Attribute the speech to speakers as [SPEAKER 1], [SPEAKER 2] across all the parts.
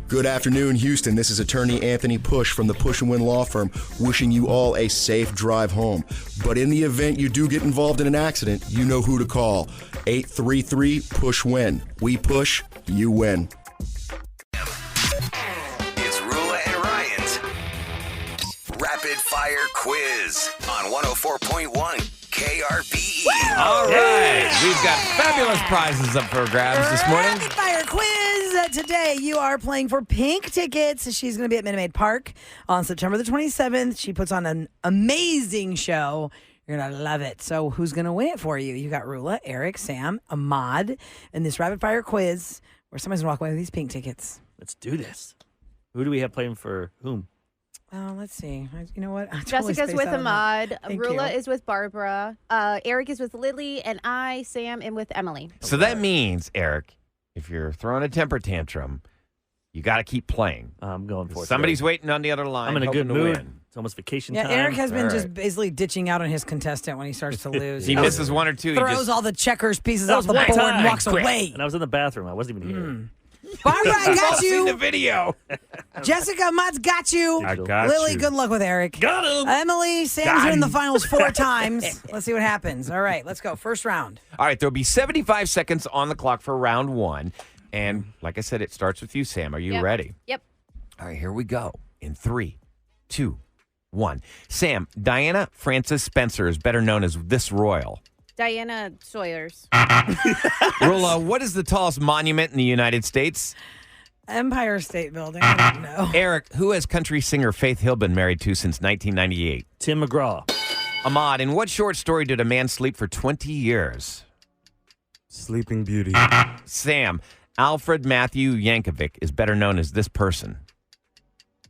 [SPEAKER 1] Good afternoon, Houston. This is attorney Anthony Push from the Push and Win Law Firm, wishing you all a safe drive home. But in the event you do get involved in an accident, you know who to call. 833-PUSH-WIN. We push, you win.
[SPEAKER 2] It's Rula and Ryan's Rapid Fire Quiz on 104.1 KRBE.
[SPEAKER 3] All right. We've got fabulous prizes up for grabs this morning.
[SPEAKER 4] Rapid Fire Quiz. Today, you are playing for pink tickets. She's going to be at Minute Maid Park on September the 27th. She puts on an amazing show. You're going to love it. So who's going to win it for you? You got Rula, Eric, Sam, Ahmad in this Rapid Fire Quiz where somebody's going to walk away with these pink tickets.
[SPEAKER 5] Let's do this. Who do we have playing for whom?
[SPEAKER 4] Oh, let's see. You know what?
[SPEAKER 6] Jessica's with Ahmad.
[SPEAKER 4] Thank
[SPEAKER 6] Rula
[SPEAKER 4] you.
[SPEAKER 6] is with Barbara. Eric is with Lily. And I, Sam, am with Emily.
[SPEAKER 3] So that means, Eric, if you're throwing a temper tantrum, you got to keep playing.
[SPEAKER 5] I'm going for it.
[SPEAKER 3] Somebody's waiting on the other line.
[SPEAKER 5] I'm in a good
[SPEAKER 3] hoping to
[SPEAKER 5] mood.
[SPEAKER 3] win.
[SPEAKER 5] It's almost vacation
[SPEAKER 4] Yeah,
[SPEAKER 5] time.
[SPEAKER 4] Eric has been
[SPEAKER 3] All
[SPEAKER 4] just
[SPEAKER 3] right.
[SPEAKER 4] basically ditching out on his contestant when he starts to lose.
[SPEAKER 3] He misses one or two. He
[SPEAKER 4] Throws
[SPEAKER 3] just,
[SPEAKER 4] all the checkers pieces
[SPEAKER 5] That
[SPEAKER 4] off
[SPEAKER 5] was
[SPEAKER 4] the
[SPEAKER 5] one
[SPEAKER 4] board
[SPEAKER 5] time.
[SPEAKER 4] and walks
[SPEAKER 5] Quit.
[SPEAKER 4] away.
[SPEAKER 5] And I was in the bathroom. I wasn't even here.
[SPEAKER 4] Barbara, I
[SPEAKER 3] We've all
[SPEAKER 4] got
[SPEAKER 3] seen the
[SPEAKER 4] you.
[SPEAKER 3] video.
[SPEAKER 4] Jessica, Ahmad's got you.
[SPEAKER 5] I
[SPEAKER 7] got
[SPEAKER 4] Lily,
[SPEAKER 7] you.
[SPEAKER 4] good luck with Eric.
[SPEAKER 5] Got him.
[SPEAKER 4] Emily, Sam's been in the finals 4 times. Let's see what happens. All right, let's go. First round.
[SPEAKER 3] All right, there'll be 75 seconds on the clock for round one. And like I said, it starts with you, Sam. Are you
[SPEAKER 6] Yep.
[SPEAKER 3] ready?
[SPEAKER 6] Yep.
[SPEAKER 3] All right, here we go. In 3, 2, 1. Sam, Diana Frances Spencer is better known as this royal.
[SPEAKER 6] Diana Sawyers.
[SPEAKER 3] Rula, what is the tallest monument in the United States?
[SPEAKER 4] Empire State Building. I don't know.
[SPEAKER 3] Eric, who has country singer Faith Hill been married to since 1998?
[SPEAKER 5] Tim McGraw.
[SPEAKER 3] Ahmad, in what short story did a man sleep for 20 years?
[SPEAKER 7] Sleeping Beauty.
[SPEAKER 3] Sam, Alfred Matthew Yankovic is better known as this person.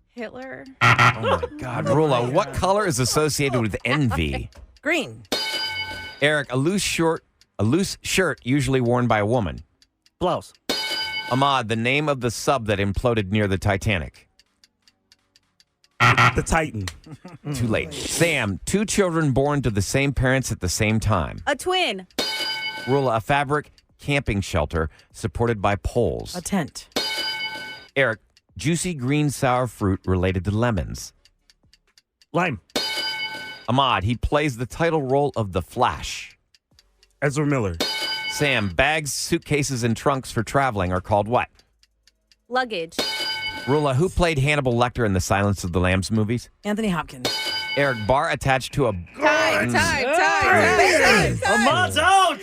[SPEAKER 6] Hitler.
[SPEAKER 3] Oh my God, Rula, what color is associated with envy?
[SPEAKER 4] Green.
[SPEAKER 3] Eric, a loose shirt usually worn by a woman.
[SPEAKER 5] Blouse.
[SPEAKER 3] Ahmad, the name of the sub that imploded near the Titanic.
[SPEAKER 7] The Titan.
[SPEAKER 3] Too late. Sam, 2 children born to the same parents at the same time.
[SPEAKER 6] A twin.
[SPEAKER 3] Rula, a fabric camping shelter supported by poles.
[SPEAKER 4] A tent.
[SPEAKER 3] Eric, juicy green sour fruit related to lemons.
[SPEAKER 5] Lime.
[SPEAKER 3] Ahmad, he plays the title role of The Flash.
[SPEAKER 7] Ezra Miller.
[SPEAKER 3] Sam, bags, suitcases, and trunks for traveling are called what?
[SPEAKER 6] Luggage.
[SPEAKER 3] Rula, who played Hannibal Lecter in the Silence of the Lambs movies?
[SPEAKER 4] Anthony Hopkins.
[SPEAKER 3] Eric, bar attached to a...
[SPEAKER 6] Time.
[SPEAKER 5] Ahmad's out.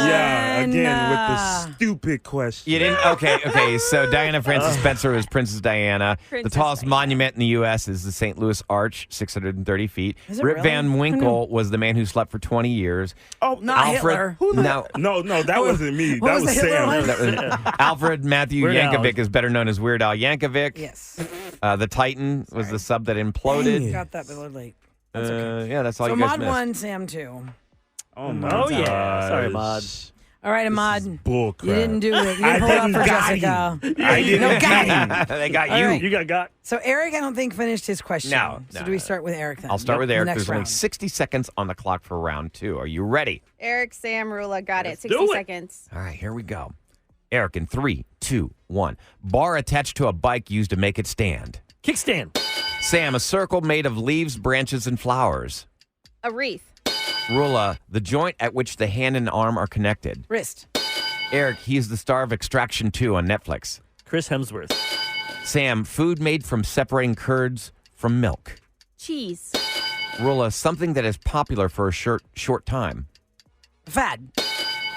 [SPEAKER 7] Yeah, again with the stupid question.
[SPEAKER 3] You didn't? Okay. So Diana Frances Spencer is Princess Diana.
[SPEAKER 6] Princess
[SPEAKER 3] the tallest
[SPEAKER 6] Diana.
[SPEAKER 3] monument in the U.S. is the St. Louis Arch, 630 feet.
[SPEAKER 4] Is it
[SPEAKER 3] Rip
[SPEAKER 4] really?
[SPEAKER 3] Van Winkle was the man who slept for 20 years.
[SPEAKER 7] Oh,
[SPEAKER 4] Not Hitler.
[SPEAKER 3] No.
[SPEAKER 7] no, that wasn't me.
[SPEAKER 4] What
[SPEAKER 7] That
[SPEAKER 4] was
[SPEAKER 7] was
[SPEAKER 4] the Hitler
[SPEAKER 7] Sam.
[SPEAKER 4] one?
[SPEAKER 3] That was- Alfred Matthew
[SPEAKER 5] Weird Al.
[SPEAKER 3] Yankovic is better known as Weird Al Yankovic.
[SPEAKER 4] Yes.
[SPEAKER 3] The Titan was the sub that imploded.
[SPEAKER 4] Got that, but a little late. That's okay.
[SPEAKER 3] Yeah, that's all
[SPEAKER 4] So
[SPEAKER 3] you guys
[SPEAKER 4] Ahmad
[SPEAKER 3] missed.
[SPEAKER 4] 1, Sam 2.
[SPEAKER 7] Oh my
[SPEAKER 5] Oh,
[SPEAKER 7] gosh.
[SPEAKER 5] yeah. Sorry, Ahmad.
[SPEAKER 4] All right, Ahmad.
[SPEAKER 7] Bull crap.
[SPEAKER 4] You didn't do it. You
[SPEAKER 7] I
[SPEAKER 4] didn't pull it up
[SPEAKER 7] didn't
[SPEAKER 4] for
[SPEAKER 7] got
[SPEAKER 4] Jessica.
[SPEAKER 7] you. I didn't
[SPEAKER 4] No, got
[SPEAKER 7] got you.
[SPEAKER 3] They got
[SPEAKER 4] All
[SPEAKER 3] you.
[SPEAKER 4] right.
[SPEAKER 5] You got.
[SPEAKER 4] So Eric, I don't think finished his question.
[SPEAKER 3] No,
[SPEAKER 4] So
[SPEAKER 3] no,
[SPEAKER 4] do we
[SPEAKER 3] no.
[SPEAKER 4] start with Eric then?
[SPEAKER 3] I'll start with
[SPEAKER 4] The
[SPEAKER 3] Eric.
[SPEAKER 4] next
[SPEAKER 3] There's only
[SPEAKER 4] round.
[SPEAKER 3] 60 seconds on the clock for round 2. Are you ready?
[SPEAKER 6] Eric, Sam, Rula. Got
[SPEAKER 5] Let's
[SPEAKER 6] it.
[SPEAKER 5] do
[SPEAKER 6] 60
[SPEAKER 5] it.
[SPEAKER 6] seconds.
[SPEAKER 3] All right, here we go. Eric, in 3, 2, 1. Bar attached to a bike used to make it stand.
[SPEAKER 5] Kickstand.
[SPEAKER 3] Sam, a circle made of leaves, branches, and flowers.
[SPEAKER 6] A wreath.
[SPEAKER 3] Rula, the joint at which the hand and arm are connected.
[SPEAKER 4] Wrist.
[SPEAKER 3] Eric, he is the star of Extraction 2 on Netflix.
[SPEAKER 5] Chris Hemsworth.
[SPEAKER 3] Sam, food made from separating curds from milk.
[SPEAKER 6] Cheese.
[SPEAKER 3] Rula, something that is popular for a short time.
[SPEAKER 4] Fad.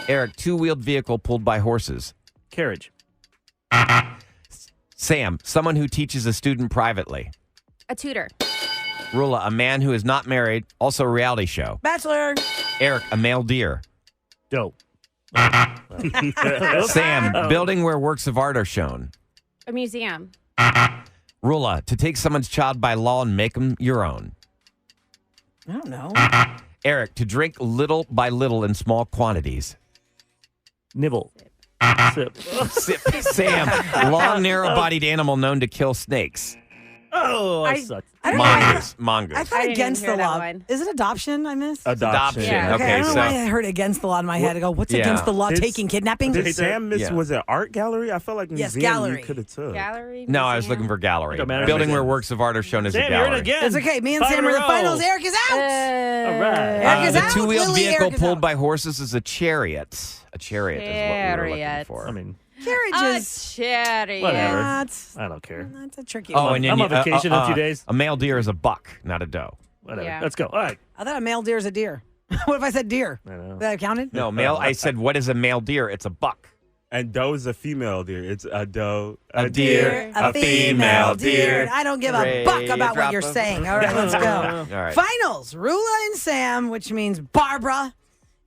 [SPEAKER 3] Eric, two-wheeled vehicle pulled by horses.
[SPEAKER 5] Carriage.
[SPEAKER 3] Sam, someone who teaches a student privately.
[SPEAKER 6] A tutor.
[SPEAKER 3] Rula, a man who is not married, also a reality show.
[SPEAKER 4] Bachelor.
[SPEAKER 3] Eric, a male deer.
[SPEAKER 5] Dope.
[SPEAKER 3] Sam, building where works of art are shown.
[SPEAKER 6] A museum.
[SPEAKER 3] Rula, to take someone's child by law and make them your own.
[SPEAKER 4] I don't know.
[SPEAKER 3] Eric, to drink little by little in small quantities.
[SPEAKER 5] Nibble. Sip.
[SPEAKER 3] Sam, long, narrow-bodied animal known to kill snakes.
[SPEAKER 5] Oh, I sucked.
[SPEAKER 4] I don't know why-
[SPEAKER 3] Mongoose. Mongoose.
[SPEAKER 4] I thought
[SPEAKER 6] I didn't
[SPEAKER 4] against
[SPEAKER 6] hear
[SPEAKER 4] the
[SPEAKER 6] that
[SPEAKER 4] law.
[SPEAKER 6] one.
[SPEAKER 4] Is it adoption? I missed.
[SPEAKER 3] Adoption.
[SPEAKER 6] Yeah.
[SPEAKER 4] Okay, I
[SPEAKER 3] Okay,
[SPEAKER 4] don't know
[SPEAKER 3] so
[SPEAKER 4] why I heard against the law in my head. I go, what's
[SPEAKER 3] Yeah.
[SPEAKER 4] against the law?
[SPEAKER 7] Did-
[SPEAKER 4] Taking kidnapping?
[SPEAKER 7] Did Sam miss?
[SPEAKER 3] Yeah.
[SPEAKER 7] Was it art gallery? I felt like
[SPEAKER 4] Yes,
[SPEAKER 7] museum
[SPEAKER 4] gallery.
[SPEAKER 7] you could have took.
[SPEAKER 6] Gallery.
[SPEAKER 3] no, I was
[SPEAKER 6] museum.
[SPEAKER 3] looking for gallery.
[SPEAKER 5] Don't matter.
[SPEAKER 3] Building where works of art are shown as a
[SPEAKER 5] Sam, you're in
[SPEAKER 3] gallery.
[SPEAKER 5] again.
[SPEAKER 4] It's okay. Me and
[SPEAKER 5] 5
[SPEAKER 4] Sam
[SPEAKER 5] in
[SPEAKER 4] are
[SPEAKER 5] a
[SPEAKER 4] in the
[SPEAKER 5] row.
[SPEAKER 4] finals. Eric is out.
[SPEAKER 5] All right.
[SPEAKER 4] Eric is
[SPEAKER 3] the
[SPEAKER 4] out.
[SPEAKER 3] two-wheeled
[SPEAKER 4] Lily,
[SPEAKER 3] vehicle
[SPEAKER 4] Eric is
[SPEAKER 3] pulled
[SPEAKER 4] out.
[SPEAKER 3] by horses is a chariot. A chariot is what we were looking
[SPEAKER 6] Chariot.
[SPEAKER 3] for.
[SPEAKER 5] I mean,
[SPEAKER 4] Carriages.
[SPEAKER 6] Chariot.
[SPEAKER 5] Whatever.
[SPEAKER 4] That's,
[SPEAKER 5] I don't care.
[SPEAKER 4] that's a tricky
[SPEAKER 3] Oh,
[SPEAKER 4] one.
[SPEAKER 3] and then
[SPEAKER 5] I'm
[SPEAKER 3] you-
[SPEAKER 5] on vacation in a few days.
[SPEAKER 3] A male deer is a buck, not a doe.
[SPEAKER 5] Whatever.
[SPEAKER 6] Yeah.
[SPEAKER 5] Let's go. All right.
[SPEAKER 4] I thought a male deer is a deer. What if I said deer?
[SPEAKER 5] I know.
[SPEAKER 4] That counted?
[SPEAKER 3] No, male. I said, what is a male deer? It's a buck.
[SPEAKER 7] And doe is a female deer. It's a doe,
[SPEAKER 3] A deer,
[SPEAKER 4] A female deer. And I don't give a
[SPEAKER 3] Ray,
[SPEAKER 4] buck about what
[SPEAKER 3] drop
[SPEAKER 4] you're
[SPEAKER 3] of-
[SPEAKER 4] saying. All right, let's go.
[SPEAKER 3] All right.
[SPEAKER 4] Finals. Rula and Sam, which means Barbara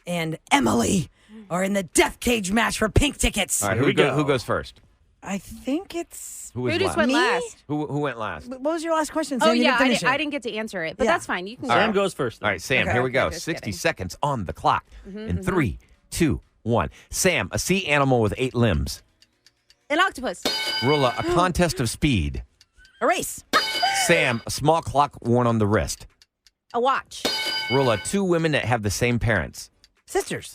[SPEAKER 4] and Emily, are in the death cage match for pink tickets.
[SPEAKER 3] All right,
[SPEAKER 5] Here we go.
[SPEAKER 3] who goes first?
[SPEAKER 4] I think it's.
[SPEAKER 3] Who was
[SPEAKER 6] Who just
[SPEAKER 3] last?
[SPEAKER 6] went
[SPEAKER 4] Me?
[SPEAKER 6] last?
[SPEAKER 3] Who went last?
[SPEAKER 4] What was your last question?
[SPEAKER 6] Oh,
[SPEAKER 4] Sam? You
[SPEAKER 6] yeah.
[SPEAKER 4] didn't finish
[SPEAKER 6] I
[SPEAKER 4] it.
[SPEAKER 6] didn't get to answer it, but
[SPEAKER 4] Yeah.
[SPEAKER 6] that's fine. You can
[SPEAKER 5] Sam
[SPEAKER 6] go.
[SPEAKER 5] goes first.
[SPEAKER 3] All right, Sam,
[SPEAKER 4] Okay.
[SPEAKER 3] here we go.
[SPEAKER 6] Okay, just
[SPEAKER 3] 60
[SPEAKER 6] kidding.
[SPEAKER 3] seconds on the clock. In 3, 2, 1. Sam, a sea animal with 8 limbs.
[SPEAKER 6] An octopus.
[SPEAKER 3] Rula, a contest of speed.
[SPEAKER 4] A race.
[SPEAKER 3] Sam, a small clock worn on the wrist.
[SPEAKER 6] A watch.
[SPEAKER 3] Rula, 2 women that have the same parents.
[SPEAKER 4] Sisters.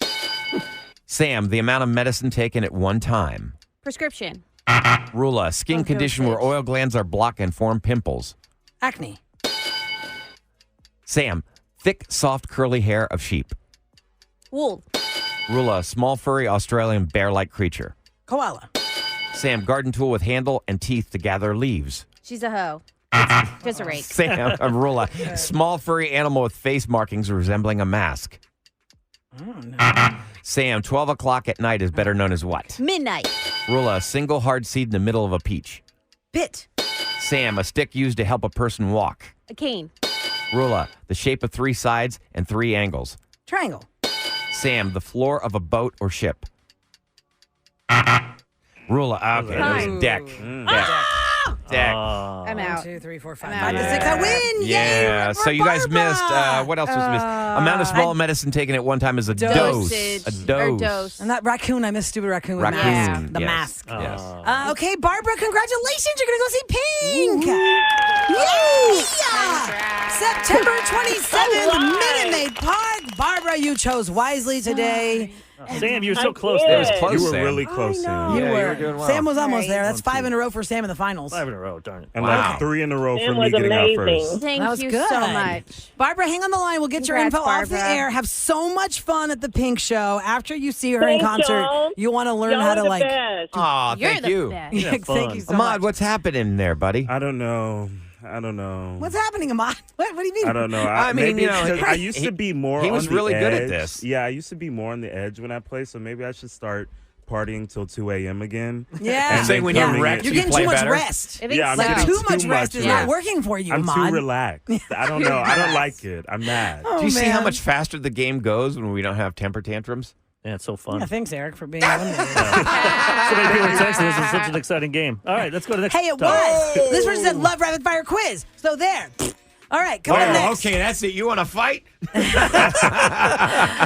[SPEAKER 3] Sam, the amount of medicine taken at one time.
[SPEAKER 6] Prescription.
[SPEAKER 3] Rula, a skin
[SPEAKER 4] Oh,
[SPEAKER 3] condition where
[SPEAKER 4] bitch.
[SPEAKER 3] oil glands are blocked and form pimples.
[SPEAKER 4] Acne.
[SPEAKER 3] Sam, thick, soft, curly hair of sheep.
[SPEAKER 6] Wool.
[SPEAKER 3] Rula, a small, furry Australian bear-like creature.
[SPEAKER 4] Koala.
[SPEAKER 3] Sam, garden tool with handle and teeth to gather leaves.
[SPEAKER 6] She's a hoe. Just a rake.
[SPEAKER 3] Sam, a Rula, small, furry animal with face markings resembling a mask. Sam, 12 o'clock at night is better known as what?
[SPEAKER 6] Midnight.
[SPEAKER 3] Rula, a single hard seed in the middle of a peach.
[SPEAKER 4] Bit.
[SPEAKER 3] Sam, a stick used to help a person walk.
[SPEAKER 6] A cane.
[SPEAKER 3] Rula, the shape of 3 sides and 3 angles.
[SPEAKER 4] Triangle.
[SPEAKER 3] Sam, the floor of a boat or ship. Rula, okay, that was deck. Deck.
[SPEAKER 6] I'm
[SPEAKER 4] 1,
[SPEAKER 6] out.
[SPEAKER 4] 2, 3, 4, 5.
[SPEAKER 6] I'm
[SPEAKER 4] 5 to
[SPEAKER 6] out.
[SPEAKER 4] 6. I win.
[SPEAKER 3] Yeah,
[SPEAKER 4] Yay,
[SPEAKER 3] so you guys
[SPEAKER 4] Barbara.
[SPEAKER 3] missed, what else was missed? Amount of small medicine taken at one time is a dose.
[SPEAKER 6] Dosage.
[SPEAKER 3] A dose.
[SPEAKER 6] Or dose.
[SPEAKER 4] And that raccoon, I missed stupid raccoon with
[SPEAKER 3] Raccoon,
[SPEAKER 4] mask. The
[SPEAKER 3] yes.
[SPEAKER 4] mask.
[SPEAKER 3] Yes.
[SPEAKER 4] Okay, Barbara, congratulations. You're going to go see Pink. Yay! September 27th, Minute Maid Park. Barbara, you chose wisely today.
[SPEAKER 5] Sam, you're so close
[SPEAKER 3] It
[SPEAKER 5] there.
[SPEAKER 3] was close,
[SPEAKER 7] You were
[SPEAKER 3] Sam.
[SPEAKER 7] really close, Sam.
[SPEAKER 4] You
[SPEAKER 3] Yeah, you
[SPEAKER 4] were.
[SPEAKER 3] were doing well.
[SPEAKER 4] Sam was almost
[SPEAKER 6] Right.
[SPEAKER 4] there. That's 5 in a row for Sam in the finals.
[SPEAKER 5] 5 in a row. Darn it.
[SPEAKER 7] And
[SPEAKER 3] Wow.
[SPEAKER 7] like 3 in a row for
[SPEAKER 8] Sam
[SPEAKER 7] me
[SPEAKER 8] was
[SPEAKER 7] getting out
[SPEAKER 8] amazing.
[SPEAKER 7] first.
[SPEAKER 6] Thank
[SPEAKER 4] That was
[SPEAKER 6] you
[SPEAKER 4] good.
[SPEAKER 6] so much.
[SPEAKER 4] Barbara, hang on the line. We'll get your
[SPEAKER 6] Congrats,
[SPEAKER 4] info off the
[SPEAKER 6] Barbara.
[SPEAKER 4] air. Have so much fun at the Pink Show. After you see her in
[SPEAKER 8] Thanks,
[SPEAKER 4] concert,
[SPEAKER 8] y'all.
[SPEAKER 4] you want to learn
[SPEAKER 8] Y'all
[SPEAKER 4] how
[SPEAKER 8] are
[SPEAKER 4] to
[SPEAKER 8] the
[SPEAKER 4] like.
[SPEAKER 8] best.
[SPEAKER 3] Aw,
[SPEAKER 6] You're
[SPEAKER 3] thank
[SPEAKER 6] the
[SPEAKER 3] you.
[SPEAKER 6] best.
[SPEAKER 5] Yeah,
[SPEAKER 4] Thank
[SPEAKER 5] fun.
[SPEAKER 4] you so
[SPEAKER 3] Ahmad,
[SPEAKER 4] much.
[SPEAKER 3] what's happening there, buddy?
[SPEAKER 7] I don't know.
[SPEAKER 4] What's happening, Ahmad? What do you mean?
[SPEAKER 7] I don't know.
[SPEAKER 3] I mean,
[SPEAKER 7] maybe
[SPEAKER 3] you know,
[SPEAKER 7] it's 'cause
[SPEAKER 3] he-
[SPEAKER 7] I used to be more.
[SPEAKER 3] he was
[SPEAKER 7] on the
[SPEAKER 3] really good at
[SPEAKER 7] edge.
[SPEAKER 3] this.
[SPEAKER 7] Yeah, I used to be more on the edge when I play. So maybe I should start partying till 2 a.m. again.
[SPEAKER 4] Yeah.
[SPEAKER 7] And
[SPEAKER 3] Say
[SPEAKER 7] then
[SPEAKER 3] when you're
[SPEAKER 7] coming in-
[SPEAKER 3] wrecked,
[SPEAKER 4] You're
[SPEAKER 3] you
[SPEAKER 4] getting
[SPEAKER 3] play
[SPEAKER 4] too much
[SPEAKER 3] better?
[SPEAKER 4] rest.
[SPEAKER 6] I think
[SPEAKER 7] Yeah, I'm
[SPEAKER 6] so.
[SPEAKER 7] getting
[SPEAKER 4] Too much
[SPEAKER 7] too
[SPEAKER 4] rest
[SPEAKER 7] much
[SPEAKER 4] is
[SPEAKER 6] rest.
[SPEAKER 4] not working for you,
[SPEAKER 7] I'm
[SPEAKER 4] Ahmad.
[SPEAKER 7] too relaxed. I don't know. I don't like it. I'm mad.
[SPEAKER 4] Oh,
[SPEAKER 3] Do you see how
[SPEAKER 4] man.
[SPEAKER 3] much faster the game goes when we don't have temper tantrums?
[SPEAKER 5] Yeah, it's so fun.
[SPEAKER 4] Yeah, thanks, Eric, for being eliminated.
[SPEAKER 5] So many people are texting. This is such an exciting game. All right, let's go to the next.
[SPEAKER 4] Hey, it
[SPEAKER 5] topic.
[SPEAKER 4] was. This person said love rapid fire quiz. So there. All right, come on next.
[SPEAKER 3] okay, that's it. You want to fight?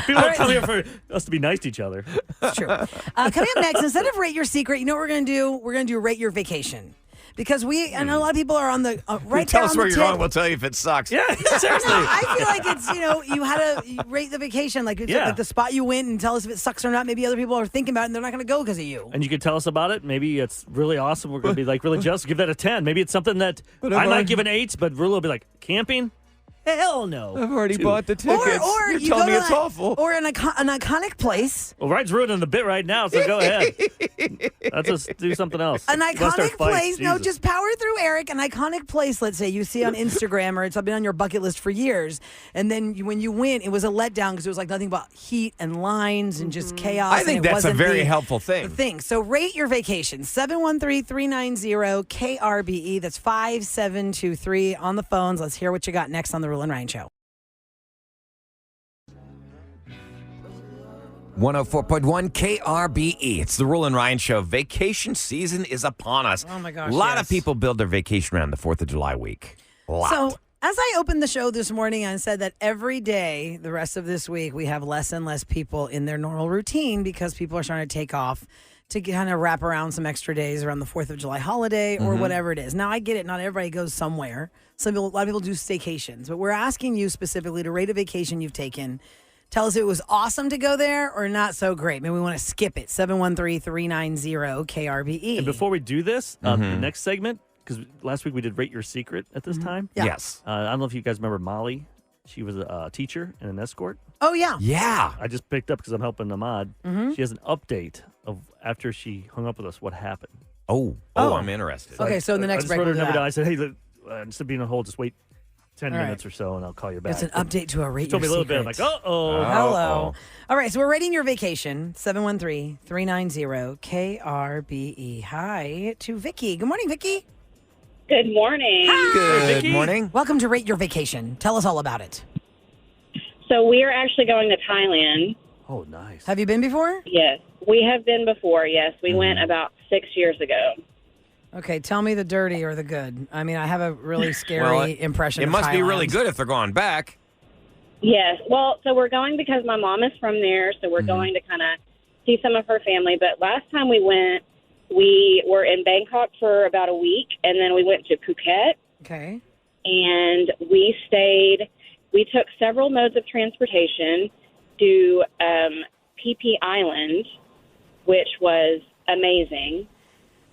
[SPEAKER 5] People are coming here for us to be nice to each other.
[SPEAKER 4] It's true. Coming up next, instead of rate your secret, you know what we're going to do? We're going to do rate your vacation. Because I know a lot of people are on the right
[SPEAKER 3] Tell
[SPEAKER 4] there
[SPEAKER 3] us
[SPEAKER 4] on
[SPEAKER 3] where
[SPEAKER 4] the
[SPEAKER 3] you're
[SPEAKER 4] tip.
[SPEAKER 3] going. We'll tell you if it sucks.
[SPEAKER 5] Yeah, seriously.
[SPEAKER 4] I feel like it's, you had to rate the vacation. Like, it's
[SPEAKER 5] Yeah.
[SPEAKER 4] like the spot you went and tell us if it sucks or not. Maybe other people are thinking about it and they're not going to go because of you.
[SPEAKER 5] And you can tell us about it. Maybe it's really awesome. We're going to be like really jealous. Give that a 10. Maybe it's something that I might give an 8, but Rula will be like, camping? Hell no.
[SPEAKER 3] I've already
[SPEAKER 5] 2.
[SPEAKER 3] bought the tickets.
[SPEAKER 4] Or
[SPEAKER 3] you're
[SPEAKER 4] you
[SPEAKER 3] telling
[SPEAKER 4] go
[SPEAKER 3] me
[SPEAKER 4] to
[SPEAKER 3] it's awful.
[SPEAKER 4] Or an iconic place.
[SPEAKER 5] Well, Ryan's ruining the bit right now, so go ahead. Let's just do something else.
[SPEAKER 4] An
[SPEAKER 5] Let's start
[SPEAKER 4] iconic
[SPEAKER 5] fights.
[SPEAKER 4] place. No,
[SPEAKER 5] Jesus.
[SPEAKER 4] just power through, Eric. An iconic place, let's say, you see on Instagram or it's been on your bucket list for years. And then when you went, it was a letdown because it was like nothing but heat and lines and just chaos.
[SPEAKER 3] I
[SPEAKER 4] and
[SPEAKER 3] think
[SPEAKER 4] it
[SPEAKER 3] that's a
[SPEAKER 4] wasn't
[SPEAKER 3] very
[SPEAKER 4] the-
[SPEAKER 3] helpful
[SPEAKER 4] the
[SPEAKER 3] thing.
[SPEAKER 4] thing. So rate your vacation. 713-390-KRBE. That's 5723 on the phones. Let's hear what you got next on the Rule and Ryan Show.
[SPEAKER 3] 104.1 KRBE. It's the Rule and Ryan Show. Vacation season is upon us.
[SPEAKER 4] Oh, my gosh,
[SPEAKER 3] A lot
[SPEAKER 4] yes.
[SPEAKER 3] of people build their vacation around the 4th of July week. A lot.
[SPEAKER 4] So as I opened the show this morning, I said that every day, the rest of this week, we have less and less people in their normal routine because people are trying to take off, to kind of wrap around some extra days around the 4th of July holiday or whatever it is. Now, I get it. Not everybody goes somewhere. A lot of people do staycations, but we're asking you specifically to rate a vacation you've taken. Tell us if it was awesome to go there or not so great. Maybe we want to skip it. 713-390-KRBE.
[SPEAKER 5] And before we do this, the next segment, because last week we did Rate Your Secret at this time.
[SPEAKER 4] Yeah.
[SPEAKER 3] Yes.
[SPEAKER 5] I don't know if you guys remember Molly. She was a teacher and an escort.
[SPEAKER 4] Oh, yeah.
[SPEAKER 3] Yeah.
[SPEAKER 5] I just picked up because I'm helping Ahmad. She has an update of after she hung up with us, what happened.
[SPEAKER 3] Oh, I'm interested.
[SPEAKER 4] Okay, so in the next
[SPEAKER 5] I just
[SPEAKER 4] break,
[SPEAKER 5] wrote her
[SPEAKER 4] we'll do
[SPEAKER 5] number
[SPEAKER 4] that.
[SPEAKER 5] down. I said, hey, look, instead of being on hold, just wait 10
[SPEAKER 4] All right.
[SPEAKER 5] minutes or so, and I'll call you back.
[SPEAKER 4] It's an update to a Rate
[SPEAKER 5] She told
[SPEAKER 4] Your
[SPEAKER 5] me a little bit. I'm
[SPEAKER 4] Secret.
[SPEAKER 5] like, uh-oh.
[SPEAKER 4] Hello. All right, so we're rating your vacation. 713-390-KRBE. Hi to Vicky. Good morning, Vicky.
[SPEAKER 8] Good morning.
[SPEAKER 3] Good
[SPEAKER 5] Vicky.
[SPEAKER 3] morning.
[SPEAKER 4] Welcome to Rate Your Vacation. Tell us all about it.
[SPEAKER 8] So we are actually going to Thailand.
[SPEAKER 5] Oh, nice.
[SPEAKER 4] Have you been before?
[SPEAKER 8] Yes, we have been before. Yes, we went about 6 years ago.
[SPEAKER 4] Okay, tell me the dirty or the good. I mean, I have a really scary impression
[SPEAKER 3] It
[SPEAKER 4] of
[SPEAKER 3] must be
[SPEAKER 4] Thailand.
[SPEAKER 3] really good if they're going back.
[SPEAKER 8] Yes. Well, so we're going because my mom is from there, so we're going to kind of see some of her family. But last time we went, we were in Bangkok for about a week, and then we went to Phuket,
[SPEAKER 4] Okay.
[SPEAKER 8] and we stayed. We took several modes of transportation to Phi Phi Island, which was amazing.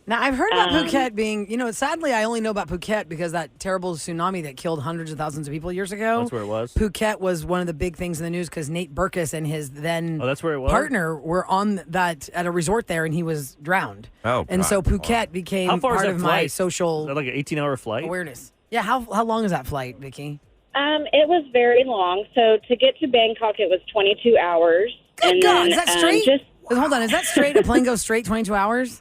[SPEAKER 4] Now, I've heard about Phuket being, sadly, I only know about Phuket because that terrible tsunami that killed hundreds of thousands of people years ago.
[SPEAKER 5] That's where it was?
[SPEAKER 4] Phuket was one of the big things in the news because Nate Berkus and his then
[SPEAKER 5] Oh, that's where it was?
[SPEAKER 4] partner were on that at a resort there and he was drowned.
[SPEAKER 3] Oh,
[SPEAKER 4] And
[SPEAKER 3] God.
[SPEAKER 4] so Phuket became
[SPEAKER 5] How far is
[SPEAKER 4] part
[SPEAKER 5] that
[SPEAKER 4] of my
[SPEAKER 5] flight? Is
[SPEAKER 4] social
[SPEAKER 5] that like an 18-hour flight?
[SPEAKER 4] awareness. Yeah, how long is that flight, Vicky?
[SPEAKER 8] It was very long. So to get to Bangkok, it was 22 hours.
[SPEAKER 4] Good
[SPEAKER 8] and
[SPEAKER 4] God,
[SPEAKER 8] then,
[SPEAKER 4] is that straight?
[SPEAKER 8] Just
[SPEAKER 4] Hold on, is that straight? A plane goes straight 22 hours?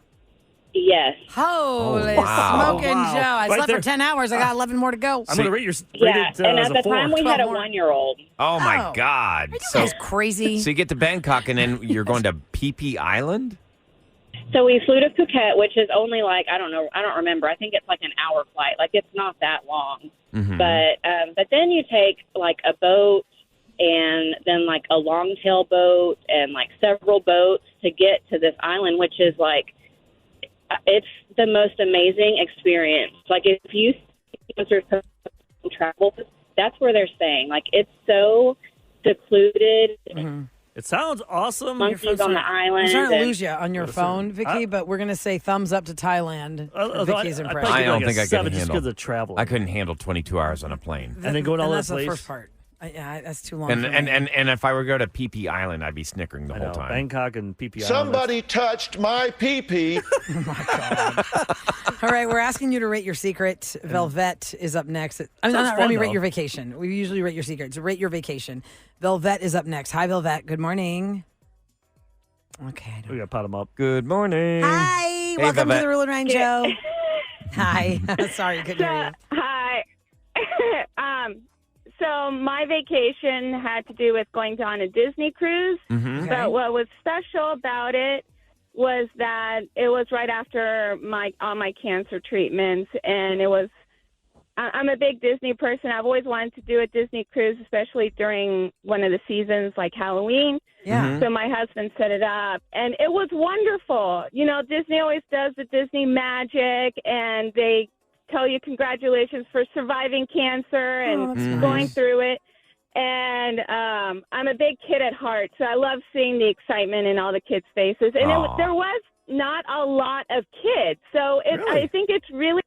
[SPEAKER 8] yes.
[SPEAKER 4] Holy
[SPEAKER 3] wow.
[SPEAKER 4] smoking
[SPEAKER 5] Wow.
[SPEAKER 4] Joe. I
[SPEAKER 5] Right
[SPEAKER 4] slept
[SPEAKER 5] there.
[SPEAKER 4] for 10 hours. I got 11 more to go.
[SPEAKER 5] I'm going to rate your
[SPEAKER 8] Yeah,
[SPEAKER 5] rate it
[SPEAKER 8] and
[SPEAKER 5] as
[SPEAKER 8] at
[SPEAKER 5] a
[SPEAKER 8] the
[SPEAKER 5] 4.
[SPEAKER 8] time we had a
[SPEAKER 4] 12 more.
[SPEAKER 8] 1-year-old.
[SPEAKER 3] Oh, my
[SPEAKER 4] Oh.
[SPEAKER 3] God.
[SPEAKER 4] Are you guys crazy?
[SPEAKER 3] So you get to Bangkok and then you're going to Phi Phi Island?
[SPEAKER 8] So we flew to Phuket, which is only like, I don't remember. I think it's like an hour flight. Like it's not that long. But then you take like a boat and then like a long tail boat and like several boats to get to this island, which is like, it's the most amazing experience. Like if you travel, that's where they're staying. Like it's so secluded.
[SPEAKER 5] It sounds awesome.
[SPEAKER 8] Monkeys on the
[SPEAKER 4] I'm
[SPEAKER 8] island.
[SPEAKER 4] trying to
[SPEAKER 8] and-
[SPEAKER 4] lose you on your phone, Vicky, but we're going to say thumbs up to Thailand for
[SPEAKER 5] Although
[SPEAKER 4] Vicky's
[SPEAKER 5] I
[SPEAKER 4] impression.
[SPEAKER 3] I don't think I could
[SPEAKER 5] just
[SPEAKER 3] handle
[SPEAKER 5] because of travel.
[SPEAKER 3] I couldn't handle 22 hours on a plane.
[SPEAKER 5] And then going all
[SPEAKER 4] and
[SPEAKER 5] over
[SPEAKER 4] that's
[SPEAKER 5] the
[SPEAKER 4] the
[SPEAKER 5] place.
[SPEAKER 4] first part. Yeah, that's too long.
[SPEAKER 3] And
[SPEAKER 4] for
[SPEAKER 3] and,
[SPEAKER 4] me.
[SPEAKER 3] and if I were to go to Phi Phi Island, I'd be snickering the
[SPEAKER 5] I
[SPEAKER 3] whole
[SPEAKER 5] know,
[SPEAKER 3] time.
[SPEAKER 5] Bangkok and Phi Phi Island.
[SPEAKER 9] Somebody touched my pee-pee.
[SPEAKER 4] All right, we're asking you to rate your secret. Velvet is up next. I mean,
[SPEAKER 5] Sounds
[SPEAKER 4] not
[SPEAKER 5] fun,
[SPEAKER 4] rate
[SPEAKER 5] though.
[SPEAKER 4] your vacation. We usually rate your secrets. Rate your vacation. Velvet is up next. Hi, Velvet. Good morning. Okay.
[SPEAKER 5] We got to pot them up.
[SPEAKER 3] Good morning.
[SPEAKER 4] Hi. Welcome
[SPEAKER 3] Velvet.
[SPEAKER 4] to the Rule and Ryan Show. Hi. Sorry, couldn't hear you.
[SPEAKER 10] Hi. So my vacation had to do with going on a Disney cruise.
[SPEAKER 3] Mm-hmm.
[SPEAKER 4] Okay.
[SPEAKER 10] But what was special about it was that it was right after all my cancer treatments, and it was. I'm a big Disney person. I've always wanted to do a Disney cruise, especially during one of the seasons like Halloween.
[SPEAKER 4] Yeah.
[SPEAKER 10] So my husband set it up, and it was wonderful. You know, Disney always does the Disney magic, and they tell you congratulations for surviving cancer and
[SPEAKER 4] Oh, that's
[SPEAKER 10] going
[SPEAKER 4] nice.
[SPEAKER 10] through it. And I'm a big kid at heart, so I love seeing the excitement in all the kids' faces. And
[SPEAKER 3] Aw.
[SPEAKER 10] there was not a lot of kids, so I think it's really.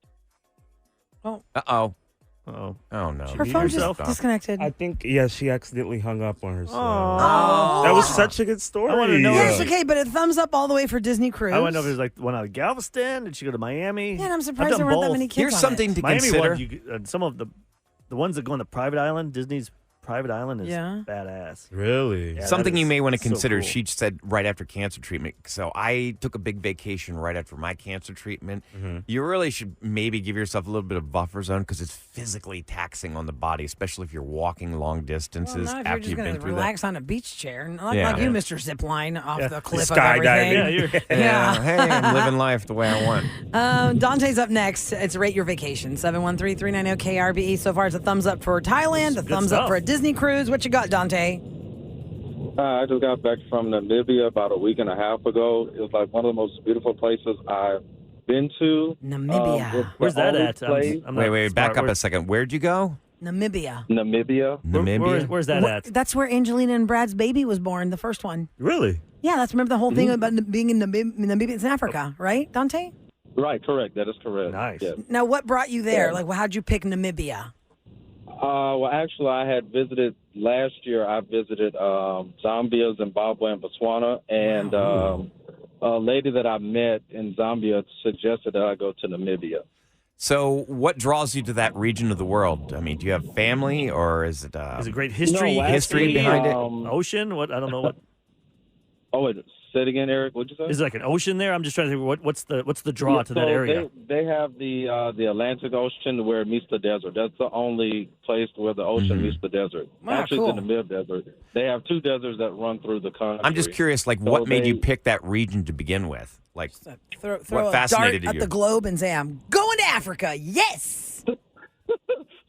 [SPEAKER 3] Uh-oh.
[SPEAKER 5] Oh,
[SPEAKER 3] Oh, no.
[SPEAKER 4] Her
[SPEAKER 5] Mute
[SPEAKER 4] phone just
[SPEAKER 5] yourself.
[SPEAKER 4] disconnected.
[SPEAKER 7] I think, yeah, she accidentally hung up on herself.
[SPEAKER 5] Oh.
[SPEAKER 7] That was such a good story.
[SPEAKER 5] I wanna know-
[SPEAKER 4] Yes, okay, but a thumbs up all the way for Disney Cruise.
[SPEAKER 5] I want to know if there's like one out of Galveston. Did she go to Miami?
[SPEAKER 4] Yeah, and I'm
[SPEAKER 5] I've
[SPEAKER 4] surprised
[SPEAKER 5] done
[SPEAKER 4] there weren't that
[SPEAKER 5] both.
[SPEAKER 4] many kids
[SPEAKER 3] Here's
[SPEAKER 4] on
[SPEAKER 3] something
[SPEAKER 4] it.
[SPEAKER 3] to
[SPEAKER 5] Miami
[SPEAKER 3] consider.
[SPEAKER 5] one, some of the ones that go on the private island, Disney's private island is
[SPEAKER 4] Yeah.
[SPEAKER 5] badass.
[SPEAKER 7] Really?
[SPEAKER 5] Yeah,
[SPEAKER 3] Something
[SPEAKER 5] that
[SPEAKER 3] you
[SPEAKER 5] is
[SPEAKER 3] may want to
[SPEAKER 5] so
[SPEAKER 3] consider.
[SPEAKER 5] cool.
[SPEAKER 3] She said right after cancer treatment. So I took a big vacation right after my cancer treatment. You really should maybe give yourself a little bit of buffer zone because it's physically taxing on the body, especially if you're walking long
[SPEAKER 4] Well,
[SPEAKER 3] distances
[SPEAKER 4] not if you're
[SPEAKER 3] after
[SPEAKER 4] just
[SPEAKER 3] you've
[SPEAKER 4] going
[SPEAKER 3] been
[SPEAKER 4] to
[SPEAKER 3] through
[SPEAKER 4] relax on a beach chair. Not
[SPEAKER 3] Yeah.
[SPEAKER 4] like you, Mr. Zipline, off
[SPEAKER 5] Yeah.
[SPEAKER 4] the cliff of
[SPEAKER 7] Skydiving.
[SPEAKER 4] everything.
[SPEAKER 5] Yeah, you're.
[SPEAKER 3] that. Yeah. Hey, I'm living life the way I want.
[SPEAKER 4] Dante's up next. It's Rate Your Vacation. 713-390-KRBE. So far, it's a thumbs up for Thailand, a
[SPEAKER 5] Good
[SPEAKER 4] thumbs up
[SPEAKER 5] stuff.
[SPEAKER 4] for a Disney cruise. What you got, Dante?
[SPEAKER 11] I just got back from Namibia about a week and a half ago. It was like one of the most beautiful places I've been to.
[SPEAKER 4] Namibia.
[SPEAKER 5] Where's that at?
[SPEAKER 3] Wait, back up a second. Where'd you go?
[SPEAKER 4] Namibia.
[SPEAKER 3] Namibia?
[SPEAKER 5] Where's that at?
[SPEAKER 4] That's where Angelina and Brad's baby was born, the first one.
[SPEAKER 7] Really?
[SPEAKER 4] Yeah, remember the whole thing about being in Namibia. It's in Africa, right, Dante?
[SPEAKER 11] Right, correct. That is correct.
[SPEAKER 5] Nice.
[SPEAKER 11] Yes.
[SPEAKER 4] Now, what brought you there? Like, how'd you pick Namibia?
[SPEAKER 11] Well, actually, I had visited last year. I visited Zambia, Zimbabwe, and Botswana, and a lady that I met in Zambia suggested that I go to Namibia.
[SPEAKER 3] So, what draws you to that region of the world? I mean, do you have family, or is it?
[SPEAKER 5] Is it great history?
[SPEAKER 11] No,
[SPEAKER 3] history behind it?
[SPEAKER 5] Ocean? What? I don't know what.
[SPEAKER 11] Oh, wait, say it again, Eric. What'd you say?
[SPEAKER 5] Is it like an ocean there? I'm just trying to think. What's the draw to that area?
[SPEAKER 11] They have the Atlantic Ocean where it meets the desert. That's the only place where the ocean meets the desert. Actually,
[SPEAKER 4] cool.
[SPEAKER 11] it's in the mid-desert. They have two deserts that run through the country.
[SPEAKER 3] I'm just curious, like, what made you pick that region to begin with? Like,
[SPEAKER 4] Throw
[SPEAKER 3] what
[SPEAKER 4] a
[SPEAKER 3] fascinated
[SPEAKER 4] dart
[SPEAKER 3] you?
[SPEAKER 4] at the globe and say, I'm going to Africa. Yes!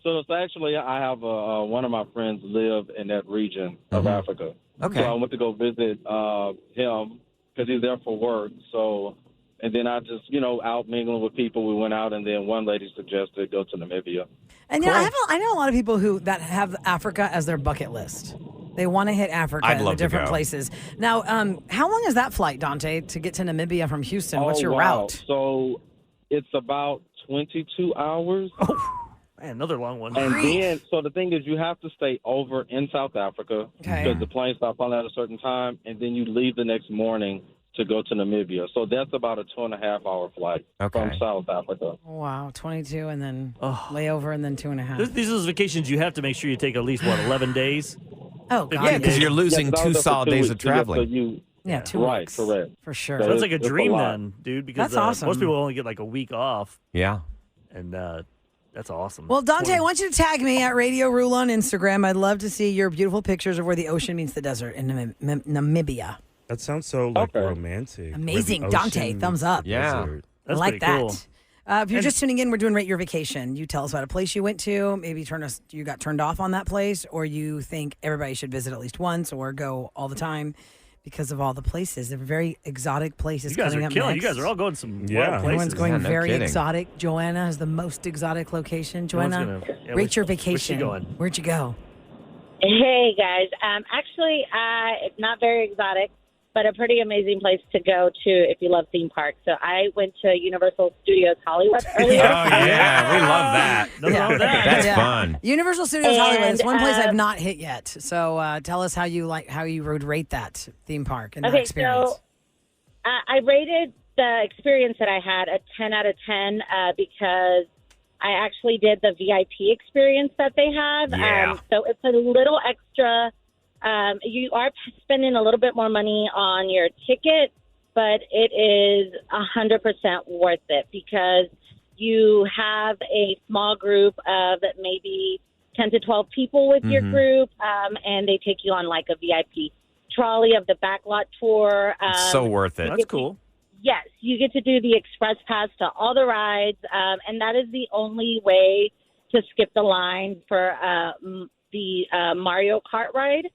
[SPEAKER 11] So it's actually, I have one of my friends live in that region of Africa.
[SPEAKER 3] Okay.
[SPEAKER 11] So I went to go visit him because he's there for work. So, and then I just, out mingling with people. We went out, and then one lady suggested go to Namibia.
[SPEAKER 4] And yeah, I know a lot of people that have Africa as their bucket list. They want to hit Africa
[SPEAKER 3] I'd
[SPEAKER 4] in
[SPEAKER 3] love
[SPEAKER 4] the different
[SPEAKER 3] to go.
[SPEAKER 4] plays. Now, how long is that flight, Dante, to get to Namibia from Houston? What's your
[SPEAKER 11] wow.
[SPEAKER 4] route?
[SPEAKER 11] So it's about 22 hours.
[SPEAKER 5] Man, another long one.
[SPEAKER 11] And then, so the thing is, you have to stay over in South Africa
[SPEAKER 4] Okay.
[SPEAKER 11] because the plane stops on at a certain time, and then you leave the next morning to go to Namibia. So that's about a 2.5-hour flight from South Africa.
[SPEAKER 4] Wow, 22 and then layover and then 2.5.
[SPEAKER 5] These are those vacations you have to make sure you take at least 11 days.
[SPEAKER 4] Oh, God.
[SPEAKER 3] Yeah, because you're losing
[SPEAKER 11] Yeah,
[SPEAKER 3] 2
[SPEAKER 11] I was there for
[SPEAKER 3] solid
[SPEAKER 11] 2
[SPEAKER 3] days
[SPEAKER 11] weeks.
[SPEAKER 3] of traveling.
[SPEAKER 11] So you,
[SPEAKER 4] Yeah, 2
[SPEAKER 11] right,
[SPEAKER 4] weeks.
[SPEAKER 11] correct.
[SPEAKER 4] For sure.
[SPEAKER 11] So
[SPEAKER 5] That's like a
[SPEAKER 11] it's a
[SPEAKER 5] dream
[SPEAKER 11] lot.
[SPEAKER 5] then, dude. Because
[SPEAKER 4] That's awesome.
[SPEAKER 5] most people only get like a week off,
[SPEAKER 3] Yeah.
[SPEAKER 5] and that's awesome.
[SPEAKER 4] Well, Dante,
[SPEAKER 5] 20
[SPEAKER 4] I want you to tag me at Radio Rule on Instagram. I'd love to see your beautiful pictures of where the ocean meets the desert in Namibia.
[SPEAKER 7] That sounds so romantic.
[SPEAKER 4] Amazing.
[SPEAKER 7] Where the
[SPEAKER 4] Dante,
[SPEAKER 7] ocean,
[SPEAKER 4] thumbs up.
[SPEAKER 3] Yeah.
[SPEAKER 7] desert.
[SPEAKER 4] I
[SPEAKER 5] That's
[SPEAKER 4] like
[SPEAKER 5] pretty
[SPEAKER 4] that.
[SPEAKER 5] cool.
[SPEAKER 4] If you're just tuning in, we're doing Rate Your Vacation. You tell us about a place you went to. Maybe you got turned off on that place, or you think everybody should visit at least once or go all the time because of all the places. They're very exotic places
[SPEAKER 5] You guys
[SPEAKER 4] coming
[SPEAKER 5] are
[SPEAKER 4] up
[SPEAKER 5] killing.
[SPEAKER 4] next.
[SPEAKER 5] You guys are all going to some
[SPEAKER 7] Yeah.
[SPEAKER 5] wild
[SPEAKER 4] Everyone's
[SPEAKER 5] places.
[SPEAKER 4] going
[SPEAKER 3] Yeah, no
[SPEAKER 4] very
[SPEAKER 3] kidding.
[SPEAKER 4] exotic. Joanna is the most exotic location.
[SPEAKER 5] No one's
[SPEAKER 4] Joanna,
[SPEAKER 5] gonna- yeah,
[SPEAKER 4] rate your
[SPEAKER 5] where's she
[SPEAKER 4] vacation.
[SPEAKER 5] going?
[SPEAKER 4] Where'd you go?
[SPEAKER 8] Hey guys, actually, it's not very exotic, but a pretty amazing place to go to if you love theme parks. So I went to Universal Studios Hollywood earlier.
[SPEAKER 3] Oh, yeah. We love that.
[SPEAKER 5] Nothing wrong with that.
[SPEAKER 3] That's
[SPEAKER 4] Yeah.
[SPEAKER 3] fun.
[SPEAKER 4] Universal Studios
[SPEAKER 8] And,
[SPEAKER 4] Hollywood is one place I've
[SPEAKER 8] um,
[SPEAKER 4] not hit yet. So tell us how you would rate that theme park and that
[SPEAKER 8] Okay,
[SPEAKER 4] experience.
[SPEAKER 8] so I rated the experience that I had a 10 out of 10 because I actually did the VIP experience that they have.
[SPEAKER 3] Yeah.
[SPEAKER 8] So it's a little extra. You are spending a little bit more money on your ticket, but it is 100% worth it because you have a small group of maybe 10 to 12 people with your group, and they take you on like a VIP trolley of the backlot tour.
[SPEAKER 3] So worth it.
[SPEAKER 5] That's cool.
[SPEAKER 8] Yes, you get to do the express pass to all the rides, and that is the only way to skip the line for the Mario Kart ride,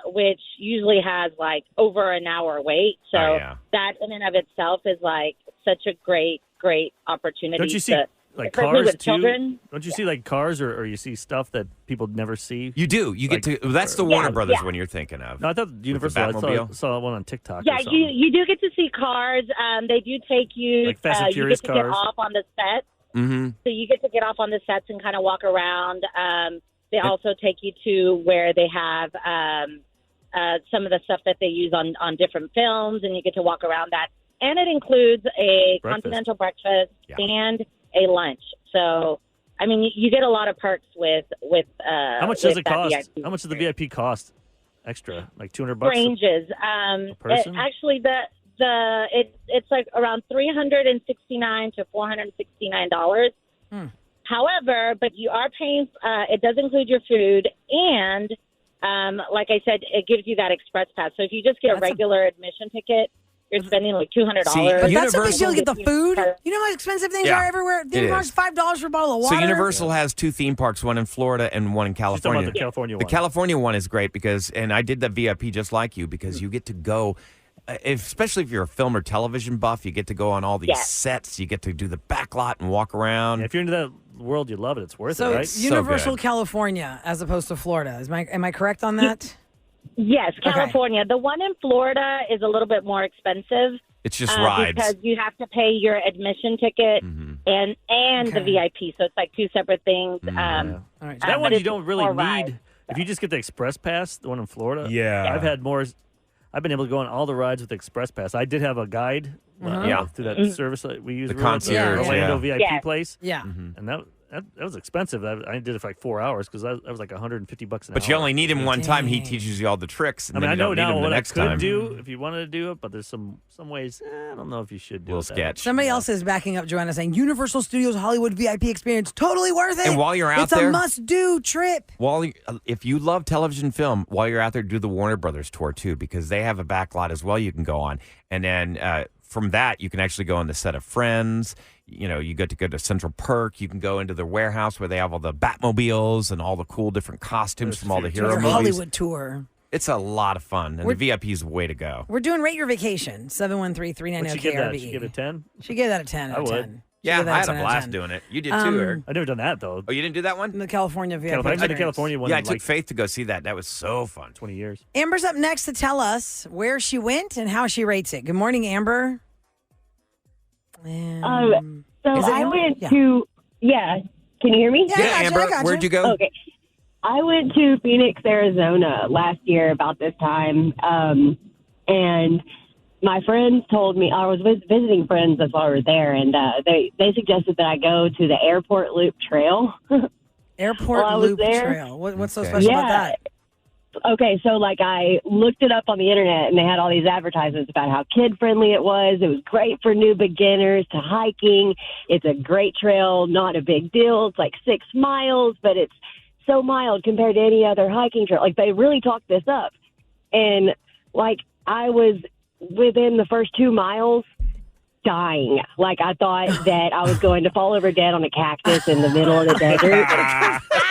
[SPEAKER 8] which usually has like over an hour wait. So
[SPEAKER 3] Oh, yeah.
[SPEAKER 8] that in and of itself is like such a great opportunity.
[SPEAKER 5] Don't you see like
[SPEAKER 8] especially
[SPEAKER 5] cars
[SPEAKER 8] with
[SPEAKER 5] too?
[SPEAKER 8] children.
[SPEAKER 5] Don't you see like cars or you see stuff that people never see?
[SPEAKER 3] You do. You get
[SPEAKER 5] Like-
[SPEAKER 3] to. That's the
[SPEAKER 8] Yeah,
[SPEAKER 3] Warner Brothers
[SPEAKER 8] yeah.
[SPEAKER 3] one you're thinking of.
[SPEAKER 5] No, I thought Universal. I
[SPEAKER 3] Batmobile?
[SPEAKER 5] saw one on TikTok.
[SPEAKER 8] Yeah,
[SPEAKER 5] or something.
[SPEAKER 8] you do get to see cars. They do take you.
[SPEAKER 5] Like Fast and
[SPEAKER 8] you
[SPEAKER 5] Furious
[SPEAKER 8] get to get
[SPEAKER 5] cars.
[SPEAKER 8] off on the set.
[SPEAKER 3] Mm-hmm.
[SPEAKER 8] So you get to get off on the sets and kind of walk around. They also take you to where they have some of the stuff that they use on different films, and you get to walk around that. And it includes a continental breakfast and a lunch. So, I mean, you get a lot of perks with
[SPEAKER 5] How much does
[SPEAKER 8] with
[SPEAKER 5] it
[SPEAKER 8] that
[SPEAKER 5] cost?
[SPEAKER 8] VIP.
[SPEAKER 5] How much does the VIP cost? Extra, like $200.
[SPEAKER 8] Ranges.
[SPEAKER 5] person?
[SPEAKER 8] Actually, it's like around $369 to $469. However, but you are paying. It does include your food, and like I said, it gives you that express pass. So if you just get a regular admission ticket, you're spending like $200.
[SPEAKER 4] But that's a big
[SPEAKER 3] Universal-
[SPEAKER 4] deal to get the food. You know how expensive things
[SPEAKER 3] Yeah,
[SPEAKER 4] are everywhere?
[SPEAKER 3] it
[SPEAKER 4] Theme parks,
[SPEAKER 3] is.
[SPEAKER 4] $5 for a bottle of water.
[SPEAKER 3] So Universal has 2 theme parks, one in Florida and one in
[SPEAKER 5] She's talking
[SPEAKER 3] California.
[SPEAKER 5] about the California
[SPEAKER 3] The
[SPEAKER 5] one.
[SPEAKER 3] California one is great because, and I did the VIP just like you, because you get to go, especially if you're a film or television buff, you get to go on all these sets. You get to do the back lot and walk around.
[SPEAKER 5] Yeah, if you're into that world, you love it. It's worth
[SPEAKER 4] So
[SPEAKER 5] it, right?
[SPEAKER 4] it's Universal California as opposed to Florida. Am I correct on that?
[SPEAKER 8] Yes,
[SPEAKER 4] Okay.
[SPEAKER 8] California. The one in Florida is a little bit more expensive.
[SPEAKER 3] It's just rides.
[SPEAKER 8] Because you have to pay your admission ticket and the VIP. So it's like 2 separate things.
[SPEAKER 4] All right.
[SPEAKER 5] That one
[SPEAKER 8] but
[SPEAKER 5] you
[SPEAKER 8] it's
[SPEAKER 5] don't really
[SPEAKER 8] more
[SPEAKER 5] need.
[SPEAKER 8] rides.
[SPEAKER 5] If you just get the Express Pass, the one in Florida.
[SPEAKER 7] Yeah.
[SPEAKER 5] I've been able to go on all the rides with the Express Pass. I did have a guide through that service that we use.
[SPEAKER 3] The concierge,
[SPEAKER 5] Orlando
[SPEAKER 3] yeah.
[SPEAKER 5] VIP place.
[SPEAKER 4] Yeah.
[SPEAKER 5] And that was expensive. I did it for like 4 hours because that was like $150 an hour.
[SPEAKER 3] But you only need him one time. He teaches you all the tricks. And
[SPEAKER 5] I mean,
[SPEAKER 3] then
[SPEAKER 5] I
[SPEAKER 3] you
[SPEAKER 5] know
[SPEAKER 3] don't need
[SPEAKER 5] now
[SPEAKER 3] him the
[SPEAKER 5] what I
[SPEAKER 3] next
[SPEAKER 5] could
[SPEAKER 3] time.
[SPEAKER 5] do if you wanted to do it, but there's some ways. I don't know if you should do
[SPEAKER 3] Little
[SPEAKER 5] it. that
[SPEAKER 3] sketch.
[SPEAKER 4] Somebody else is backing up Joanna saying Universal Studios Hollywood VIP experience, totally worth it.
[SPEAKER 3] And while you're out
[SPEAKER 4] it's
[SPEAKER 3] there-
[SPEAKER 4] a must-do trip.
[SPEAKER 3] If you love television film, while you're out there, do the Warner Brothers tour too, because they have a back lot as well you can go on. And then from that, you can actually go on the set of Friends. You know, you get to go to Central Perk. You can go into their warehouse where they have all the Batmobiles and all the cool different costumes from all the hero
[SPEAKER 4] Your
[SPEAKER 3] movies.
[SPEAKER 4] Hollywood tour.
[SPEAKER 3] It's a lot of fun, and the VIP is the way to go.
[SPEAKER 4] We're doing Rate Your Vacation,
[SPEAKER 5] What'd you give that?
[SPEAKER 4] 713-390-KRBE.
[SPEAKER 5] Should give it a 10?
[SPEAKER 4] She gave that a 10 out of
[SPEAKER 5] I would.
[SPEAKER 4] 10. She
[SPEAKER 3] Yeah,
[SPEAKER 4] gave that
[SPEAKER 3] I had
[SPEAKER 4] 10
[SPEAKER 3] a
[SPEAKER 4] out of
[SPEAKER 3] blast
[SPEAKER 4] 10.
[SPEAKER 3] doing it. You did too, Eric.
[SPEAKER 5] I've never done that though.
[SPEAKER 3] Oh, you didn't do that one?
[SPEAKER 4] The California VIP
[SPEAKER 5] I did the
[SPEAKER 4] experience.
[SPEAKER 5] California one.
[SPEAKER 3] Yeah, I
[SPEAKER 5] in
[SPEAKER 3] took
[SPEAKER 5] like
[SPEAKER 3] Faith to go see that. That was so fun.
[SPEAKER 5] 20 years.
[SPEAKER 4] Amber's up next to tell us where she went and how she rates it. Good morning, Amber.
[SPEAKER 12] So
[SPEAKER 4] Is it
[SPEAKER 12] I
[SPEAKER 4] Amber?
[SPEAKER 12] went
[SPEAKER 4] Yeah.
[SPEAKER 12] to, can you hear me?
[SPEAKER 4] Yeah, I gotcha,
[SPEAKER 3] Amber,
[SPEAKER 4] I gotcha.
[SPEAKER 3] where'd you go?
[SPEAKER 12] Okay. I went to Phoenix, Arizona last year about this time. And my friends told me, I was visiting friends as I was there, and they suggested that I go to the Airport Loop Trail.
[SPEAKER 4] Airport
[SPEAKER 12] While I was
[SPEAKER 4] Loop
[SPEAKER 12] there-
[SPEAKER 4] Trail. What's so
[SPEAKER 3] Okay.
[SPEAKER 4] special about that?
[SPEAKER 12] Okay, so like I looked it up on the internet, and they had all these advertisements about how kid-friendly it was. It was great for new beginners to hiking. It's a great trail, not a big deal. It's like 6 miles, but it's so mild compared to any other hiking trail. Like they really talked this up. And like I was within the first 2 miles dying. Like I thought that I was going to fall over dead on a cactus in the middle of the desert.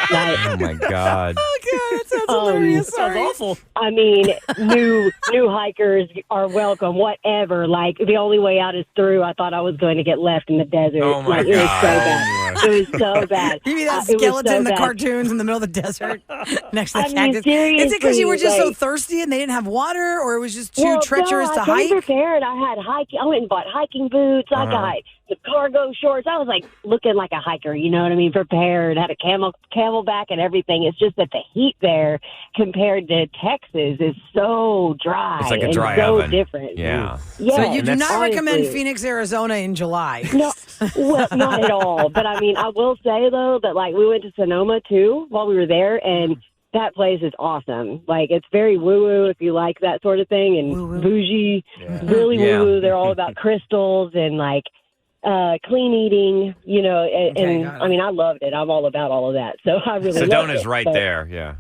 [SPEAKER 3] Oh my God.
[SPEAKER 4] That sounds hilarious.
[SPEAKER 5] Sounds awful.
[SPEAKER 12] I mean, new hikers are welcome. Whatever. Like the only way out is through. I thought I was going to get left in the desert.
[SPEAKER 3] Oh, my
[SPEAKER 12] like, it was so
[SPEAKER 3] God.
[SPEAKER 12] bad. It was so bad.
[SPEAKER 4] You mean that
[SPEAKER 12] It was
[SPEAKER 4] skeleton
[SPEAKER 12] so
[SPEAKER 4] in the
[SPEAKER 12] bad.
[SPEAKER 4] cartoons in the middle of the desert next to the
[SPEAKER 12] I mean,
[SPEAKER 4] cactus? Is it because you were just
[SPEAKER 12] seriously,
[SPEAKER 4] so
[SPEAKER 12] like-
[SPEAKER 4] thirsty and they didn't have water, or it was just too
[SPEAKER 12] Well,
[SPEAKER 4] treacherous
[SPEAKER 12] no,
[SPEAKER 4] to
[SPEAKER 12] I came
[SPEAKER 4] hike?
[SPEAKER 12] prepared. I had hiking. I went and bought hiking boots. I got the cargo shorts. I was like looking like a hiker. You know what I mean? Prepared. Had a camelback and everything. It's just that the heat there compared to Texas is so dry.
[SPEAKER 3] It's like a
[SPEAKER 12] and
[SPEAKER 3] dry
[SPEAKER 12] so
[SPEAKER 3] oven.
[SPEAKER 12] different.
[SPEAKER 3] Yeah.
[SPEAKER 12] Yeah.
[SPEAKER 4] So you do
[SPEAKER 3] And
[SPEAKER 4] not
[SPEAKER 3] that's-
[SPEAKER 4] recommend
[SPEAKER 12] honestly-
[SPEAKER 4] Phoenix, Arizona in July?
[SPEAKER 12] No, well, not at all. But I mean, I will say though that like we went to Sonoma too while we were there, and that place is awesome. Like it's very woo woo if you like that sort of thing, and
[SPEAKER 4] Woo-woo.
[SPEAKER 12] bougie,
[SPEAKER 5] Yeah.
[SPEAKER 12] really
[SPEAKER 3] Yeah.
[SPEAKER 12] woo woo. They're all about crystals and like clean eating. You know, and,
[SPEAKER 4] Okay, got it.
[SPEAKER 12] I mean, I loved it. I'm all about all of that. So I really loved
[SPEAKER 3] Sedona's
[SPEAKER 12] it.
[SPEAKER 3] right
[SPEAKER 12] But
[SPEAKER 3] there. Yeah.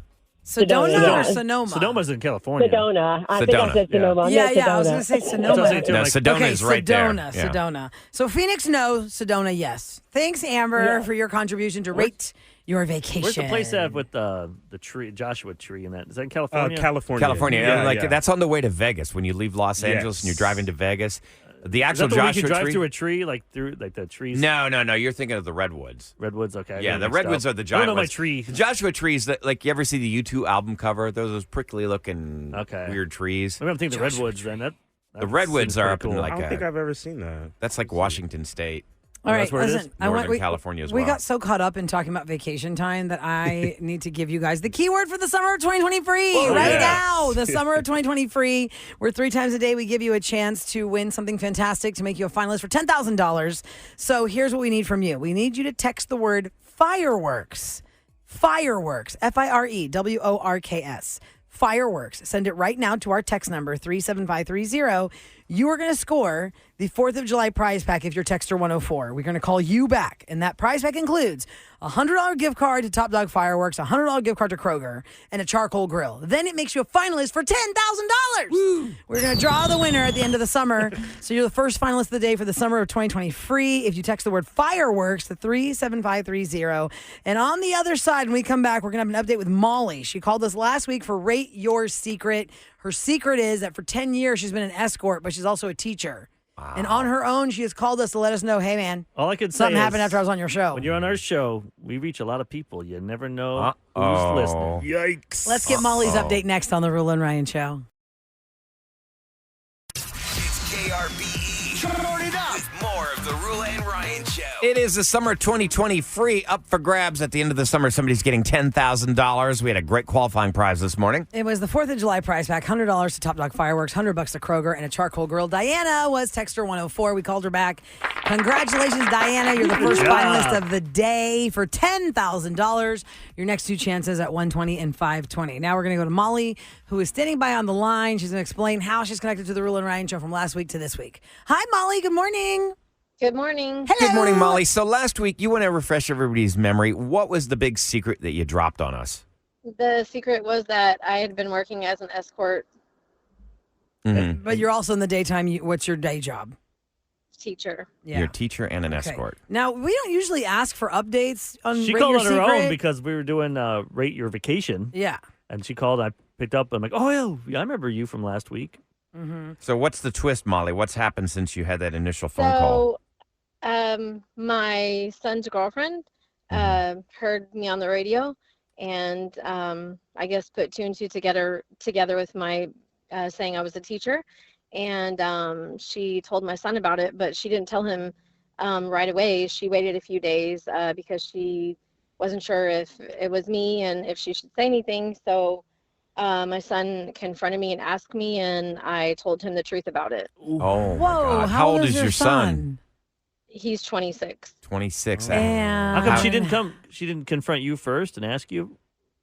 [SPEAKER 4] Sedona
[SPEAKER 12] Sedona.
[SPEAKER 4] or Sonoma?
[SPEAKER 5] Sonoma's in California.
[SPEAKER 12] Sedona. I think
[SPEAKER 3] Sedona,
[SPEAKER 12] I said Sonoma.
[SPEAKER 4] Yeah,
[SPEAKER 12] No,
[SPEAKER 4] yeah. I was
[SPEAKER 12] Sedona.
[SPEAKER 4] going to say
[SPEAKER 5] That's what I
[SPEAKER 4] Sonoma.
[SPEAKER 5] was saying, too.
[SPEAKER 3] No,
[SPEAKER 5] Like-
[SPEAKER 3] Sedona's
[SPEAKER 4] okay,
[SPEAKER 3] right
[SPEAKER 4] Sedona,
[SPEAKER 3] there. Yeah.
[SPEAKER 4] Sedona. So Phoenix, no. Sedona, yes. Thanks, Amber, for your contribution to rate your vacation.
[SPEAKER 5] Where's the place at with the tree, Joshua Tree, and that? Is that in California?
[SPEAKER 7] California.
[SPEAKER 3] California.
[SPEAKER 7] Yeah,
[SPEAKER 3] like
[SPEAKER 7] yeah.
[SPEAKER 3] that's on the way to Vegas when you leave Los Angeles and you're
[SPEAKER 7] Yes.
[SPEAKER 3] driving to Vegas. The
[SPEAKER 5] Is
[SPEAKER 3] actual
[SPEAKER 5] that the way you
[SPEAKER 3] Joshua
[SPEAKER 5] can drive
[SPEAKER 3] tree.
[SPEAKER 5] through a tree, like through like the trees?
[SPEAKER 3] No. You're thinking of the redwoods.
[SPEAKER 5] Redwoods. Okay.
[SPEAKER 3] Yeah, the redwoods are the
[SPEAKER 5] I
[SPEAKER 3] giant
[SPEAKER 5] don't know my
[SPEAKER 3] ones.
[SPEAKER 5] tree.
[SPEAKER 3] The Joshua trees that, like, you ever see the U2 album cover? Those prickly looking,
[SPEAKER 5] Okay.
[SPEAKER 3] weird trees.
[SPEAKER 5] Maybe I'm thinking the redwoods. Then that
[SPEAKER 3] The redwoods
[SPEAKER 5] seems
[SPEAKER 3] are
[SPEAKER 5] pretty
[SPEAKER 3] up in
[SPEAKER 5] cool.
[SPEAKER 3] like
[SPEAKER 7] I don't think I've ever seen that.
[SPEAKER 3] that's like Washington State.
[SPEAKER 4] All right,
[SPEAKER 5] that's where it is?
[SPEAKER 4] listen.
[SPEAKER 3] Northern California as
[SPEAKER 4] We
[SPEAKER 3] well.
[SPEAKER 4] got so caught up in talking about vacation time that I need to give you guys the keyword for the summer of 2023 right
[SPEAKER 7] yes.
[SPEAKER 4] now. The summer of 2023, where 3 times a day we give you a chance to win something fantastic to make you a finalist for $10,000. So here's what we need from you. We need you to text the word fireworks. Fireworks. FIREWORKS. Fireworks. Send it right now to our text number 37530. You are going to score the 4th of July prize pack if you're Texter 104. We're going to call you back, and that prize pack includes a $100 gift card to Top Dog Fireworks, a $100 gift card to Kroger, and a charcoal grill. Then it makes you a finalist for $10,000. We're going to draw the winner at the end of the summer. So you're the first finalist of the day for the summer of 2020 free if you text the word fireworks to 37530. And on the other side, when we come back, we're going to have an update with Molly. She called us last week for Rate Your Secret. Her secret is that for 10 years she's been an escort, but she's also a teacher. Wow. And on her own, she has called us to let us know, hey, man,
[SPEAKER 5] all I could say
[SPEAKER 4] something happened after I was on your show.
[SPEAKER 5] When you're on our show, we reach a lot of people. You never know who's listening.
[SPEAKER 7] Yikes.
[SPEAKER 4] Let's get Molly's update next on the Rula and Ryan Show.
[SPEAKER 2] It's KRBE. Turn it up. With more of the Rula and Ryan Show.
[SPEAKER 3] It is the summer 2020 free up for grabs at the end of the summer. Somebody's getting $10,000. We had a great qualifying prize this morning.
[SPEAKER 4] It was the 4th of July prize pack, $100 to Top Dog Fireworks, $100 to Kroger, and a charcoal grill. Diana was Texter 104. We called her back. Congratulations, Diana. You're the first finalist of the day for $10,000. Your next two chances at 120 and 520. Now we're going to go to Molly, who is standing by on the line. She's going to explain how she's connected to the Rula and Ryan Show from last week to this week. Hi, Molly. Good morning.
[SPEAKER 13] Good morning.
[SPEAKER 3] Good morning, Molly. So last week, you want to refresh everybody's memory. What was the big secret that you dropped on us?
[SPEAKER 13] The secret was that I had been working as an escort
[SPEAKER 4] But you're also in the daytime. What's your day job?
[SPEAKER 13] teacher.
[SPEAKER 3] You're a teacher and an escort.
[SPEAKER 4] Now, we don't usually ask for updates on
[SPEAKER 5] She
[SPEAKER 4] Rate
[SPEAKER 5] called
[SPEAKER 4] Your
[SPEAKER 5] on her
[SPEAKER 4] Secret.
[SPEAKER 5] own because we were doing Rate Your Vacation.
[SPEAKER 4] Yeah.
[SPEAKER 5] And she called. I picked up. I'm like, oh, yeah, I remember you from last week.
[SPEAKER 3] So what's the twist, Molly? What's happened since you had that initial phone call?
[SPEAKER 13] My son's girlfriend heard me on the radio and I guess put two and two together with my saying I was a teacher. And she told my son about it, but she didn't tell him right away. She waited a few days because she wasn't sure if it was me and if she should say anything. So my son confronted me and asked me, and I told him the truth about it.
[SPEAKER 3] Oh,
[SPEAKER 4] Whoa,
[SPEAKER 3] my God. How old is your son?
[SPEAKER 13] He's 26.
[SPEAKER 3] 26.
[SPEAKER 5] How come she didn't come? She didn't confront you first and ask you?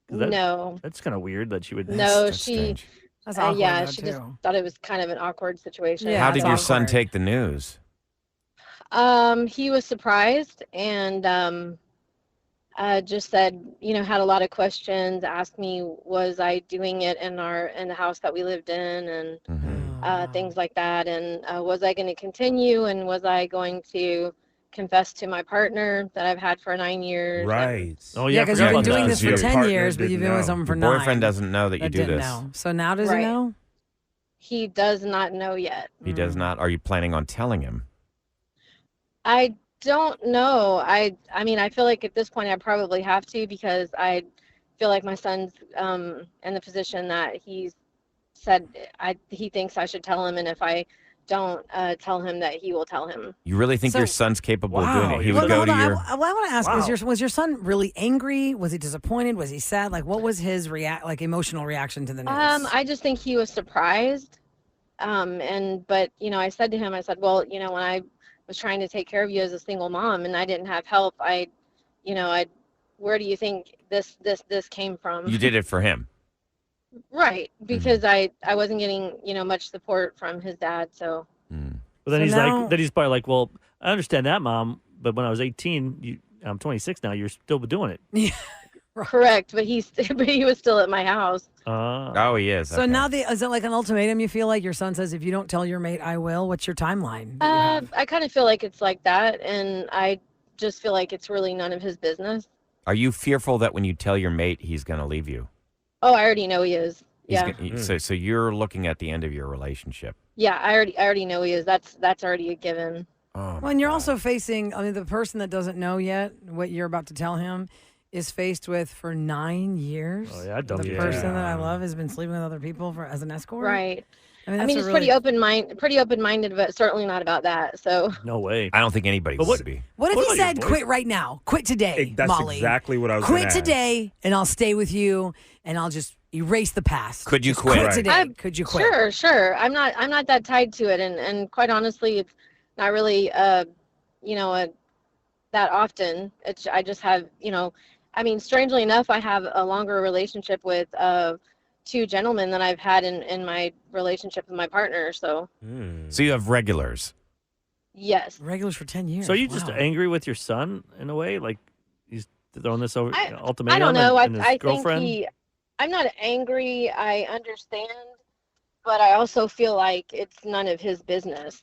[SPEAKER 5] 'Cause
[SPEAKER 13] No.
[SPEAKER 5] That's kind of weird that she would.
[SPEAKER 13] No,
[SPEAKER 5] That's
[SPEAKER 13] she.
[SPEAKER 5] strange.
[SPEAKER 4] That's awkward,
[SPEAKER 13] yeah,
[SPEAKER 4] though,
[SPEAKER 13] she just
[SPEAKER 4] too.
[SPEAKER 13] thought it was kind of an awkward situation.
[SPEAKER 3] How did your son take the news?
[SPEAKER 13] He was surprised and just said, had a lot of questions, asked me, was I doing it in the house that we lived in and things like that. And was I going to continue and was I going to confess to my partner that I've had for 9 years?
[SPEAKER 7] Right.
[SPEAKER 5] Oh,
[SPEAKER 4] Yeah, because you've been doing this for
[SPEAKER 7] Your
[SPEAKER 4] 10
[SPEAKER 7] partner
[SPEAKER 4] years, but you've been with someone for
[SPEAKER 3] Your
[SPEAKER 4] 9.
[SPEAKER 3] boyfriend doesn't know that you do
[SPEAKER 4] didn't
[SPEAKER 3] this.
[SPEAKER 4] know. So now does he
[SPEAKER 13] Right.
[SPEAKER 4] know?
[SPEAKER 13] He does not know yet.
[SPEAKER 3] He does not. Are you planning on telling him?
[SPEAKER 13] I don't know. I mean, I feel like at this point I probably have to because I feel like my son's in the position that he's said he thinks I should tell him, and if I don't tell him, that he will tell him.
[SPEAKER 3] You really think your son's capable of doing it? He would
[SPEAKER 4] Well,
[SPEAKER 3] go to
[SPEAKER 4] hold on.
[SPEAKER 3] your.
[SPEAKER 4] I want to ask: was your son really angry? Was he disappointed? Was he sad? Like, what was his emotional reaction to the news?
[SPEAKER 13] I just think he was surprised. But I said to him, I said, well, when I was trying to take care of you as a single mom and I didn't have help, where do you think this came from?
[SPEAKER 3] You did it for him.
[SPEAKER 13] Right, because I wasn't getting much support from his dad, so.
[SPEAKER 5] But then he's probably like, well, I understand that, Mom, but when I was 18, I'm 26 now. You're still doing it.
[SPEAKER 4] Yeah.
[SPEAKER 13] Correct, but he was still at my house.
[SPEAKER 3] Oh, he is.
[SPEAKER 4] So now, is it like an ultimatum? You feel like your son says, if you don't tell your mate, I will. What's your timeline?
[SPEAKER 13] I kind of feel like it's like that, and I just feel like it's really none of his business.
[SPEAKER 3] Are you fearful that when you tell your mate, he's going to leave you?
[SPEAKER 13] Oh, I already know he is. Yeah.
[SPEAKER 3] So you're looking at the end of your relationship.
[SPEAKER 13] Yeah, I already know he is. That's already a given.
[SPEAKER 3] Oh,
[SPEAKER 4] Well, and you're also facing, the person that doesn't know yet what you're about to tell him is faced with for 9 years.
[SPEAKER 5] Oh, yeah, I'd dump
[SPEAKER 4] the
[SPEAKER 5] you.
[SPEAKER 4] person that I love has been sleeping with other people as an escort.
[SPEAKER 13] Right.
[SPEAKER 4] I
[SPEAKER 13] I
[SPEAKER 4] that's
[SPEAKER 13] mean,
[SPEAKER 4] a
[SPEAKER 13] he's
[SPEAKER 4] really-
[SPEAKER 13] pretty open-minded, but certainly not about that. So.
[SPEAKER 5] No way.
[SPEAKER 3] I don't think anybody would be.
[SPEAKER 4] What if
[SPEAKER 5] What
[SPEAKER 4] he
[SPEAKER 5] about your
[SPEAKER 4] said, quit right now, quit today,
[SPEAKER 7] That's
[SPEAKER 4] Molly?
[SPEAKER 7] exactly what I was
[SPEAKER 4] Quit
[SPEAKER 7] gonna ask.
[SPEAKER 4] today, and I'll stay with you, and I'll just erase the past.
[SPEAKER 3] Could you
[SPEAKER 4] Just
[SPEAKER 3] quit?
[SPEAKER 4] Quit
[SPEAKER 3] Right.
[SPEAKER 4] today. Could you quit?
[SPEAKER 13] Sure. I'm not that tied to it, and quite honestly, it's not really that often. I just have I mean, strangely enough, I have a longer relationship with two gentlemen that I've had in my relationship with my partner. So
[SPEAKER 3] So you have regulars.
[SPEAKER 13] yes.
[SPEAKER 4] Regulars for 10 years.
[SPEAKER 5] So are you just
[SPEAKER 4] Wow.
[SPEAKER 5] angry with your son in a way? Like he's throwing this over ultimatum
[SPEAKER 13] I don't know.
[SPEAKER 5] and his
[SPEAKER 13] I think
[SPEAKER 5] girlfriend?
[SPEAKER 13] I'm not angry. I understand, but I also feel like it's none of his business.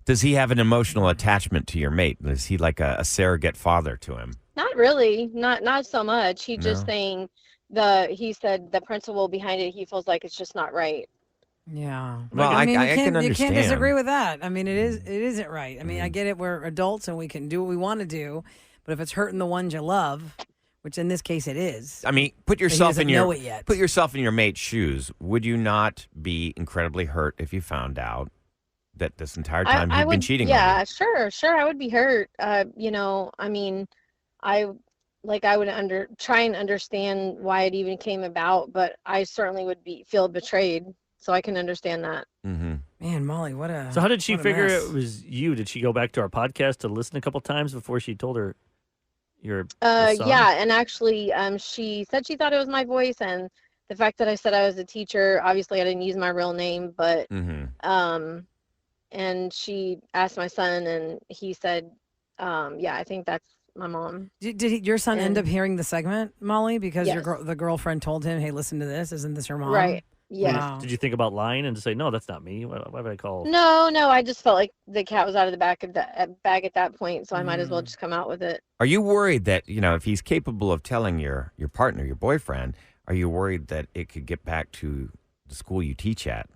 [SPEAKER 3] Does he have an emotional attachment to your mate? Is he like a surrogate father to him?
[SPEAKER 13] Not really. Not so much. He just
[SPEAKER 3] No?
[SPEAKER 13] saying he said the principle behind it, he feels like it's just not right.
[SPEAKER 4] Yeah.
[SPEAKER 3] Well,
[SPEAKER 4] I mean,
[SPEAKER 3] I
[SPEAKER 4] you
[SPEAKER 3] can
[SPEAKER 4] can't
[SPEAKER 3] understand.
[SPEAKER 4] disagree with that. I mean, it isn't right. I mean, I get it. We're adults and we can do what we want to do, but if it's hurting the ones you love, which in this case it is.
[SPEAKER 3] I mean, put
[SPEAKER 4] he
[SPEAKER 3] yourself
[SPEAKER 4] doesn't
[SPEAKER 3] in your
[SPEAKER 4] know it yet.
[SPEAKER 3] put yourself in your mate's shoes. Would you not be incredibly hurt if you found out that this entire time
[SPEAKER 13] I
[SPEAKER 3] he'd
[SPEAKER 13] would,
[SPEAKER 3] been cheating
[SPEAKER 13] yeah,
[SPEAKER 3] on
[SPEAKER 13] sure. I would be hurt. I mean, I would try and understand why it even came about, but I certainly would feel betrayed. So I can understand that.
[SPEAKER 3] you? Mm-hmm.
[SPEAKER 4] Man, Molly, what a.
[SPEAKER 5] So how did she
[SPEAKER 4] what a
[SPEAKER 5] figure
[SPEAKER 4] mess.
[SPEAKER 5] it was you? Did she go back to our podcast to listen a couple times before she told her your son?
[SPEAKER 13] Yeah, and actually, she said she thought it was my voice, and the fact that I said I was a teacher, obviously I didn't use my real name, but
[SPEAKER 3] Mm-hmm.
[SPEAKER 13] and she asked my son, and he said, yeah, I think that's my mom.
[SPEAKER 4] Did your son end up hearing the segment, Molly? Because
[SPEAKER 13] Yes.
[SPEAKER 4] the girlfriend told him, "Hey, listen to this. Isn't this your mom?"
[SPEAKER 13] Right. Yes.
[SPEAKER 4] Wow.
[SPEAKER 5] Did you think about lying and to say, no, that's not me? Why would I call?
[SPEAKER 13] No, I just felt like the cat was out of the bag at that point, so I might as well just come out with it.
[SPEAKER 3] Are you worried that, if he's capable of telling your partner, your boyfriend, are you worried that it could get back to the school you teach at?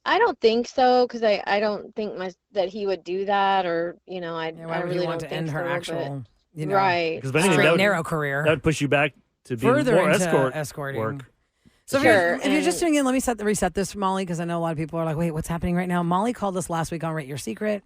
[SPEAKER 13] I don't think so, because I don't think that he would do that, or I
[SPEAKER 4] Why
[SPEAKER 13] I
[SPEAKER 4] would
[SPEAKER 13] really
[SPEAKER 4] you want
[SPEAKER 13] don't
[SPEAKER 4] to end
[SPEAKER 13] think
[SPEAKER 4] her
[SPEAKER 13] so, but-
[SPEAKER 4] actual,
[SPEAKER 13] right?
[SPEAKER 5] Because if anything,
[SPEAKER 4] straight
[SPEAKER 5] that would-
[SPEAKER 4] narrow career?
[SPEAKER 5] That would push you back to being
[SPEAKER 4] Further
[SPEAKER 5] more
[SPEAKER 4] into
[SPEAKER 5] escorting work.
[SPEAKER 4] So
[SPEAKER 13] Sure,
[SPEAKER 4] if you're just
[SPEAKER 13] and-
[SPEAKER 4] tuning in, let me reset this for Molly, because I know a lot of people are like, wait, what's happening right now? Molly called us last week on Rate Your Secret.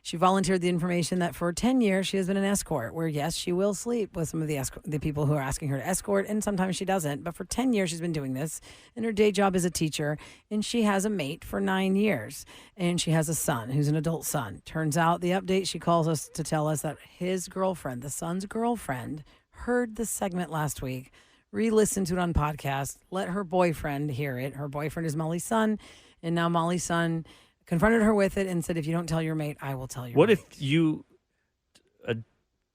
[SPEAKER 4] She volunteered the information that for 10 years she has been an escort, where yes, she will sleep with some of the people who are asking her to escort, and sometimes she doesn't. But for 10 years she's been doing this, and her day job is a teacher, and she has a mate for 9 years, and she has a son who's an adult son. Turns out the update, she calls us to tell us that his girlfriend, the son's girlfriend, heard the segment last week, re-listened to it on podcast, let her boyfriend hear it. Her boyfriend is Molly's son, and now Molly's son confronted her with it and said, if you don't tell your mate, I will tell your
[SPEAKER 5] What
[SPEAKER 4] mate.
[SPEAKER 5] if you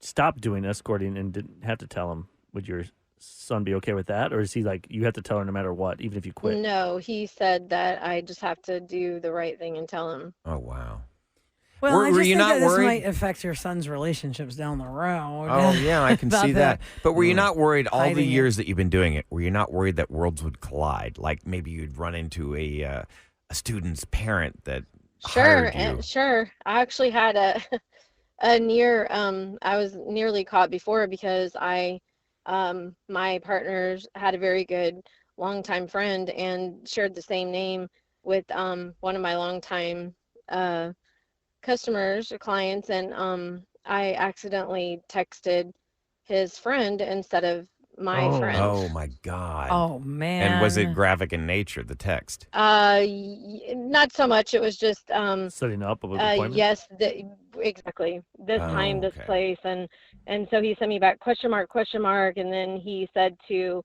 [SPEAKER 5] stopped doing escorting and didn't have to tell him? Would your son be okay with that? Or is he like, you have to tell her no matter what, even if you quit?
[SPEAKER 13] No, he said that I just have to do the right thing and tell him.
[SPEAKER 3] Oh, wow.
[SPEAKER 4] Well, I
[SPEAKER 3] Were
[SPEAKER 4] just
[SPEAKER 3] you
[SPEAKER 4] think
[SPEAKER 3] not
[SPEAKER 4] that this
[SPEAKER 3] worried?
[SPEAKER 4] might affect your son's relationships down the road.
[SPEAKER 3] Oh, yeah, I can
[SPEAKER 4] About
[SPEAKER 3] see that. But were you
[SPEAKER 4] Mm.
[SPEAKER 3] not worried all the
[SPEAKER 4] hiding it.
[SPEAKER 3] years that you've been doing it? Were you not worried that worlds would collide? Like maybe you'd run into a student's parent that
[SPEAKER 13] Sure,
[SPEAKER 3] hired you?
[SPEAKER 13] and sure. I actually had a near I was nearly caught before, because my partners had a very good longtime friend and shared the same name with one of my longtime customers or clients, and I accidentally texted his friend instead of my friend.
[SPEAKER 3] Oh, my God.
[SPEAKER 4] Oh, man.
[SPEAKER 3] And was it graphic in nature, the text?
[SPEAKER 13] Not so much. It was just
[SPEAKER 5] Setting up an appointment?
[SPEAKER 13] yes, exactly. This time, this place, and so he sent me back question mark, and then he said to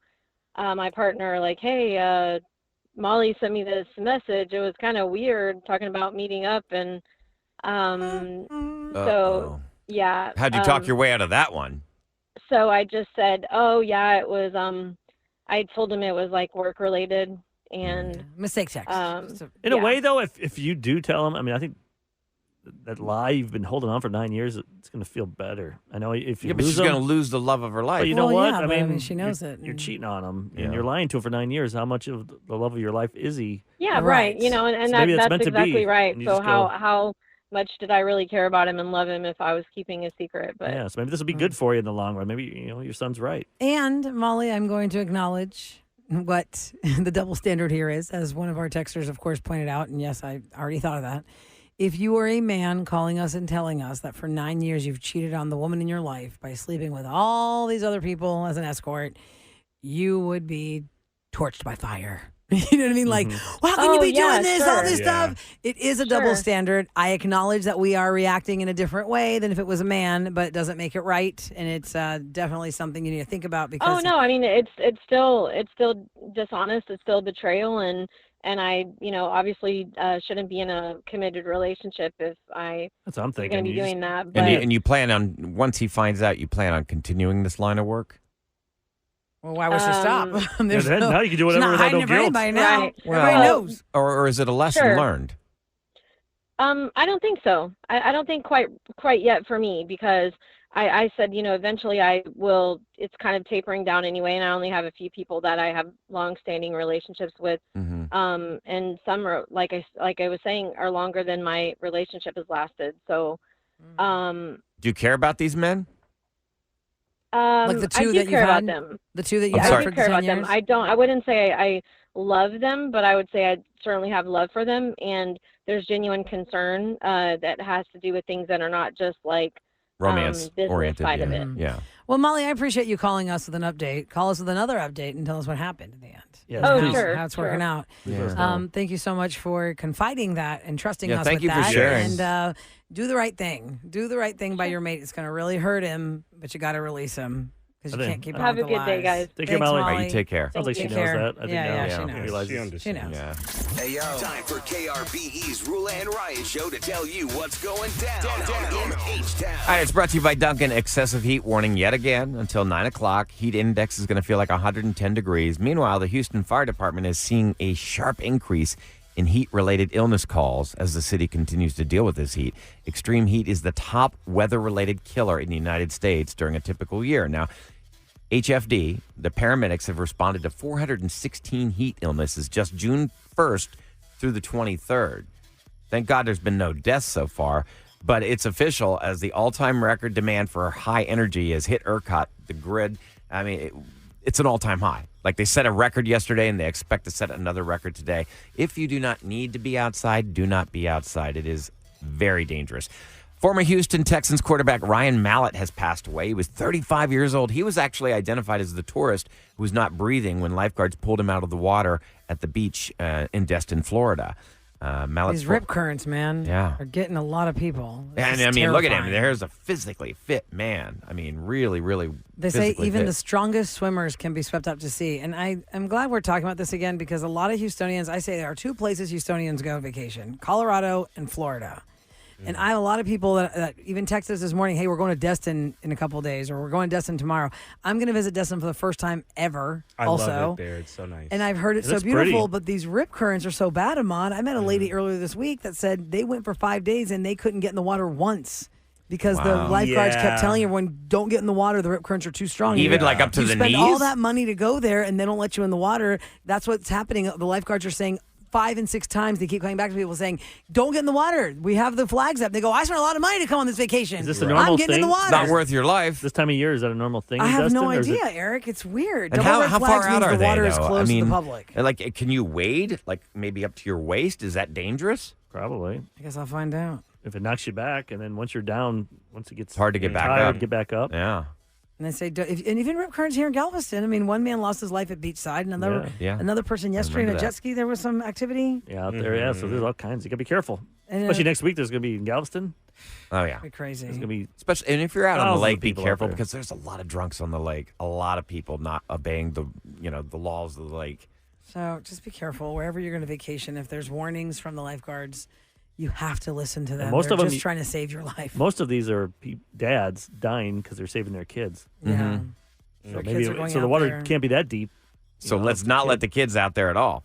[SPEAKER 13] my partner, like, hey, Molly sent me this message. It was kind of weird talking about meeting up, and so yeah.
[SPEAKER 3] How'd you talk your way out of that one?
[SPEAKER 13] So I just said, oh yeah, it was. I told him it was like work related, and
[SPEAKER 4] mistake text.
[SPEAKER 5] In a way, though, if you do tell him, I mean, I think that lie you've been holding on for 9 years, it's going to feel better. I know if you
[SPEAKER 3] Yeah, but
[SPEAKER 5] lose
[SPEAKER 3] she's
[SPEAKER 5] him,
[SPEAKER 3] going to lose the love of her life.
[SPEAKER 5] but you know
[SPEAKER 4] Well,
[SPEAKER 5] what?
[SPEAKER 4] yeah,
[SPEAKER 5] I
[SPEAKER 4] but,
[SPEAKER 5] mean,
[SPEAKER 4] she knows
[SPEAKER 5] you're,
[SPEAKER 4] it.
[SPEAKER 5] You're cheating on him,
[SPEAKER 3] Yeah.
[SPEAKER 5] and you're lying to him for 9 years. How much of the love of your life is he?
[SPEAKER 13] yeah, right. You know, and
[SPEAKER 5] So maybe that's
[SPEAKER 13] that's
[SPEAKER 5] meant to
[SPEAKER 13] exactly
[SPEAKER 5] be,
[SPEAKER 13] right.
[SPEAKER 5] and you
[SPEAKER 13] So
[SPEAKER 5] just go-
[SPEAKER 13] how much did I really care about him and love him if I was keeping a secret? But
[SPEAKER 5] Yeah, so maybe this will be good for you in the long run. Maybe your son's right.
[SPEAKER 4] And Molly, I'm going to acknowledge what the double standard here is, as one of our texters, of course, pointed out. And yes, I already thought of that. If you are a man calling us and telling us that for 9 years you've cheated on the woman in your life by sleeping with all these other people as an escort, you would be torched by fire. You know what I mean? Like, well, how can you be doing this, all this
[SPEAKER 7] Yeah.
[SPEAKER 4] stuff? It is a double standard. I acknowledge that we are reacting in a different way than if it was a man, but it doesn't make it right. And it's definitely something you need to think about because.
[SPEAKER 13] Oh no, I mean it's still dishonest. It's still betrayal, and I obviously shouldn't be in a committed relationship if I
[SPEAKER 5] That's what I'm
[SPEAKER 13] am
[SPEAKER 5] thinking.
[SPEAKER 13] going to be
[SPEAKER 5] You
[SPEAKER 13] doing that. But
[SPEAKER 3] And you plan on, once he finds out, you plan on continuing this line of work?
[SPEAKER 4] Well, why would she stop? There's
[SPEAKER 5] then now you can do
[SPEAKER 4] she's
[SPEAKER 5] whatever
[SPEAKER 4] not
[SPEAKER 5] without
[SPEAKER 4] hiding
[SPEAKER 5] no
[SPEAKER 4] it for
[SPEAKER 5] guilt.
[SPEAKER 4] anybody now.
[SPEAKER 13] Right.
[SPEAKER 4] Everybody
[SPEAKER 3] Well,
[SPEAKER 4] knows.
[SPEAKER 3] Or is it a lesson
[SPEAKER 13] Sure.
[SPEAKER 3] learned?
[SPEAKER 13] I don't think so. I don't think quite yet for me because I said, eventually I will. It's kind of tapering down anyway, and I only have a few people that I have long-standing relationships with. And some are like I was saying are longer than my relationship has lasted. So,
[SPEAKER 3] Do you care about these men?
[SPEAKER 4] Like the two
[SPEAKER 13] I do
[SPEAKER 4] that you
[SPEAKER 13] care
[SPEAKER 4] had?
[SPEAKER 13] about them.
[SPEAKER 4] The two that you
[SPEAKER 3] I'm
[SPEAKER 4] had
[SPEAKER 3] sorry.
[SPEAKER 13] I
[SPEAKER 4] for
[SPEAKER 13] do care
[SPEAKER 4] 10
[SPEAKER 13] about
[SPEAKER 4] years?
[SPEAKER 13] them. I wouldn't say I love them, but I would say I certainly have love for them. And there's genuine concern that has to do with things that are not just like
[SPEAKER 3] Romance
[SPEAKER 13] business
[SPEAKER 3] oriented.
[SPEAKER 13] side of
[SPEAKER 3] Yeah.
[SPEAKER 13] it.
[SPEAKER 3] Yeah.
[SPEAKER 4] Well, Molly, I appreciate you calling us with an update. Call us with another update and tell us what happened in the end.
[SPEAKER 5] Yes,
[SPEAKER 13] Oh,
[SPEAKER 5] please.
[SPEAKER 13] sure.
[SPEAKER 4] How it's working out.
[SPEAKER 3] Yeah.
[SPEAKER 4] Thank you so much for confiding that and trusting
[SPEAKER 3] Yeah,
[SPEAKER 4] us
[SPEAKER 3] thank
[SPEAKER 4] with
[SPEAKER 3] you for
[SPEAKER 4] that.
[SPEAKER 3] sharing.
[SPEAKER 4] And do the right thing. Do the right thing by your mate. It's going to really hurt him, but you got to release him because you
[SPEAKER 5] I
[SPEAKER 4] can't
[SPEAKER 5] think-
[SPEAKER 4] keep
[SPEAKER 13] Have
[SPEAKER 4] on
[SPEAKER 13] a
[SPEAKER 4] with the
[SPEAKER 13] good day,
[SPEAKER 4] lies.
[SPEAKER 13] guys.
[SPEAKER 5] Take care,
[SPEAKER 4] Thanks,
[SPEAKER 5] Molly.
[SPEAKER 3] All right, you take care.
[SPEAKER 5] Sounds like she
[SPEAKER 4] Take
[SPEAKER 5] knows
[SPEAKER 4] care.
[SPEAKER 5] that. I think
[SPEAKER 4] Yeah,
[SPEAKER 5] now.
[SPEAKER 4] yeah,
[SPEAKER 3] Yeah.
[SPEAKER 4] she knows.
[SPEAKER 7] Realizes.
[SPEAKER 5] She
[SPEAKER 7] She
[SPEAKER 5] understands.
[SPEAKER 4] She knows.
[SPEAKER 3] Yeah.
[SPEAKER 2] Hey, yo. Time for KRBE's Rula and Ryan show to tell you what's going down in H-Town.
[SPEAKER 3] All right, it's brought to you by Duncan. Excessive heat warning yet again until 9 o'clock. Heat index is going to feel like 110 degrees. Meanwhile, the Houston Fire Department is seeing a sharp increase in heat-related illness calls as the city continues to deal with this heat. Extreme heat is the top weather-related killer in the United States during a typical year. Now, HFD, the paramedics have responded to 416 heat illnesses just June 1st through the 23rd. Thank God there's been no deaths so far, but it's official as the all-time record demand for high energy has hit ERCOT, the grid. I mean, it's an all-time high. Like they set a record yesterday and they expect to set another record today. If you do not need to be outside, do not be outside. It is very dangerous. Former Houston Texans quarterback Ryan Mallett has passed away. He was 35 years old. He was actually identified as the tourist who was not breathing when lifeguards pulled him out of the water at the beach in Destin, Florida. Mallett's
[SPEAKER 4] These rip currents, man,
[SPEAKER 3] Yeah.
[SPEAKER 4] are getting a lot of people. It's
[SPEAKER 3] And
[SPEAKER 4] just
[SPEAKER 3] I mean, look at him.
[SPEAKER 4] terrifying.
[SPEAKER 3] There's a physically fit man. I mean, really, really.
[SPEAKER 4] They say
[SPEAKER 3] physically
[SPEAKER 4] even
[SPEAKER 3] fit.
[SPEAKER 4] the strongest swimmers can be swept up to sea. And I'm glad we're talking about this again because a lot of Houstonians, I say there are two places Houstonians go on vacation, Colorado and Florida. And I have a lot of people that even texted us this morning, hey, we're going to Destin in a couple of days or we're going to Destin tomorrow. I'm going to visit Destin for the first time ever
[SPEAKER 7] I
[SPEAKER 4] also.
[SPEAKER 7] love it there. It's so nice.
[SPEAKER 4] And I've heard it's so
[SPEAKER 5] looks
[SPEAKER 4] beautiful,
[SPEAKER 5] pretty.
[SPEAKER 4] but these rip currents are so bad, Ahmad. I met a lady earlier this week that said they went for 5 days and they couldn't get in the water once because the
[SPEAKER 3] Wow.
[SPEAKER 4] lifeguards
[SPEAKER 7] Yeah.
[SPEAKER 4] kept telling everyone, don't get in the water. The rip currents are too strong.
[SPEAKER 3] Even
[SPEAKER 4] You-
[SPEAKER 3] like up to
[SPEAKER 4] you
[SPEAKER 3] the
[SPEAKER 4] spend
[SPEAKER 3] knees.
[SPEAKER 4] all that money to go there and they don't let you in the water. That's what's happening. The lifeguards are saying 5 and 6 times they keep coming back to people saying, don't get in the water. We have the flags up. They go, I spent a lot of money to come on this vacation.
[SPEAKER 5] Is this a
[SPEAKER 4] I'm
[SPEAKER 5] normal
[SPEAKER 4] getting in the
[SPEAKER 5] thing?
[SPEAKER 4] water.
[SPEAKER 3] It's not worth your life.
[SPEAKER 5] This time of year, is that a normal thing?
[SPEAKER 4] I
[SPEAKER 5] in
[SPEAKER 4] have
[SPEAKER 5] Destin,
[SPEAKER 4] no
[SPEAKER 5] or is it-
[SPEAKER 4] idea, Eric. It's weird.
[SPEAKER 3] And
[SPEAKER 4] Double
[SPEAKER 3] how
[SPEAKER 4] red
[SPEAKER 3] far
[SPEAKER 4] flags
[SPEAKER 3] out
[SPEAKER 4] means
[SPEAKER 3] are
[SPEAKER 4] the
[SPEAKER 3] they?
[SPEAKER 4] water is
[SPEAKER 3] though?
[SPEAKER 4] closed
[SPEAKER 3] I mean,
[SPEAKER 4] to the public.
[SPEAKER 3] like, can you wade? Like maybe up to your waist? Is that dangerous?
[SPEAKER 5] Probably.
[SPEAKER 4] I guess I'll find out.
[SPEAKER 5] If it knocks you back, and then once you're down, once it gets
[SPEAKER 3] hard to get back
[SPEAKER 5] tired,
[SPEAKER 3] up.
[SPEAKER 5] get back up.
[SPEAKER 3] Yeah.
[SPEAKER 4] And they say, and even rip currents here in Galveston. I mean, one man lost his life at beachside, and another person yesterday in a
[SPEAKER 3] remember
[SPEAKER 4] jet
[SPEAKER 3] that.
[SPEAKER 4] ski. There was some activity.
[SPEAKER 5] Yeah, out there. Yeah, so there's all kinds. You got to be careful.
[SPEAKER 4] And,
[SPEAKER 5] Especially next week, there's going to be in Galveston.
[SPEAKER 3] Oh yeah.
[SPEAKER 4] Be crazy.
[SPEAKER 5] It's going to be
[SPEAKER 3] Especially, and if you're out on the
[SPEAKER 5] thousands of
[SPEAKER 3] lake, be
[SPEAKER 5] people out
[SPEAKER 3] careful
[SPEAKER 5] there.
[SPEAKER 3] because there's a lot of drunks on the lake. A lot of people not obeying the laws of the lake.
[SPEAKER 4] So just be careful wherever you're going to vacation. If there's warnings from the lifeguards, you have to listen to them.
[SPEAKER 5] most
[SPEAKER 4] They're
[SPEAKER 5] of them-
[SPEAKER 4] just trying to save your life.
[SPEAKER 5] most of these are dads dying because they're saving their kids.
[SPEAKER 4] Yeah.
[SPEAKER 3] Mm-hmm.
[SPEAKER 5] So
[SPEAKER 4] Their
[SPEAKER 5] maybe
[SPEAKER 4] kids are going
[SPEAKER 5] so the
[SPEAKER 4] out
[SPEAKER 5] water
[SPEAKER 4] there.
[SPEAKER 5] can't be that deep.
[SPEAKER 3] So let's not let the kids out there at all.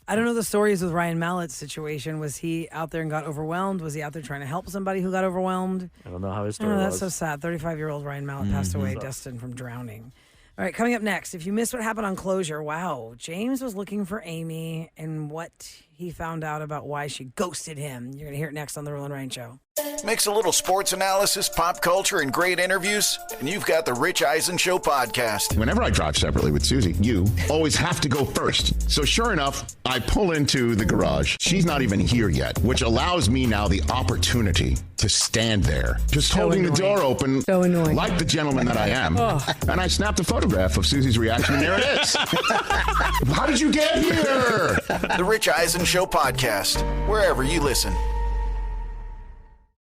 [SPEAKER 4] I don't know the stories with Ryan Mallett's situation. Was he out there and got overwhelmed? Was he out there trying to help somebody who got overwhelmed?
[SPEAKER 5] I don't know how his
[SPEAKER 4] Oh,
[SPEAKER 5] story
[SPEAKER 4] that's
[SPEAKER 5] was.
[SPEAKER 4] so sad. 35-year-old Ryan Mallett passed away, Dustin, from drowning. All right, coming up next, if you missed what happened on Closure, wow, James was looking for Amy, and what he found out about why she ghosted him. You're going to hear it next on The Rule and Ryan Show.
[SPEAKER 14] Mix a little sports analysis, pop culture, and great interviews, and you've got the Rich Eisen Show podcast.
[SPEAKER 15] Whenever I drive separately with Susie, you always have to go first. So sure enough, I pull into the garage. She's not even here yet, which allows me now the opportunity to stand there, just holding the door open, like the gentleman that I am. And I snapped a photograph of Susie's reaction, and there it is. How did you get here?
[SPEAKER 14] The Rich Eisen Show podcast, wherever you listen.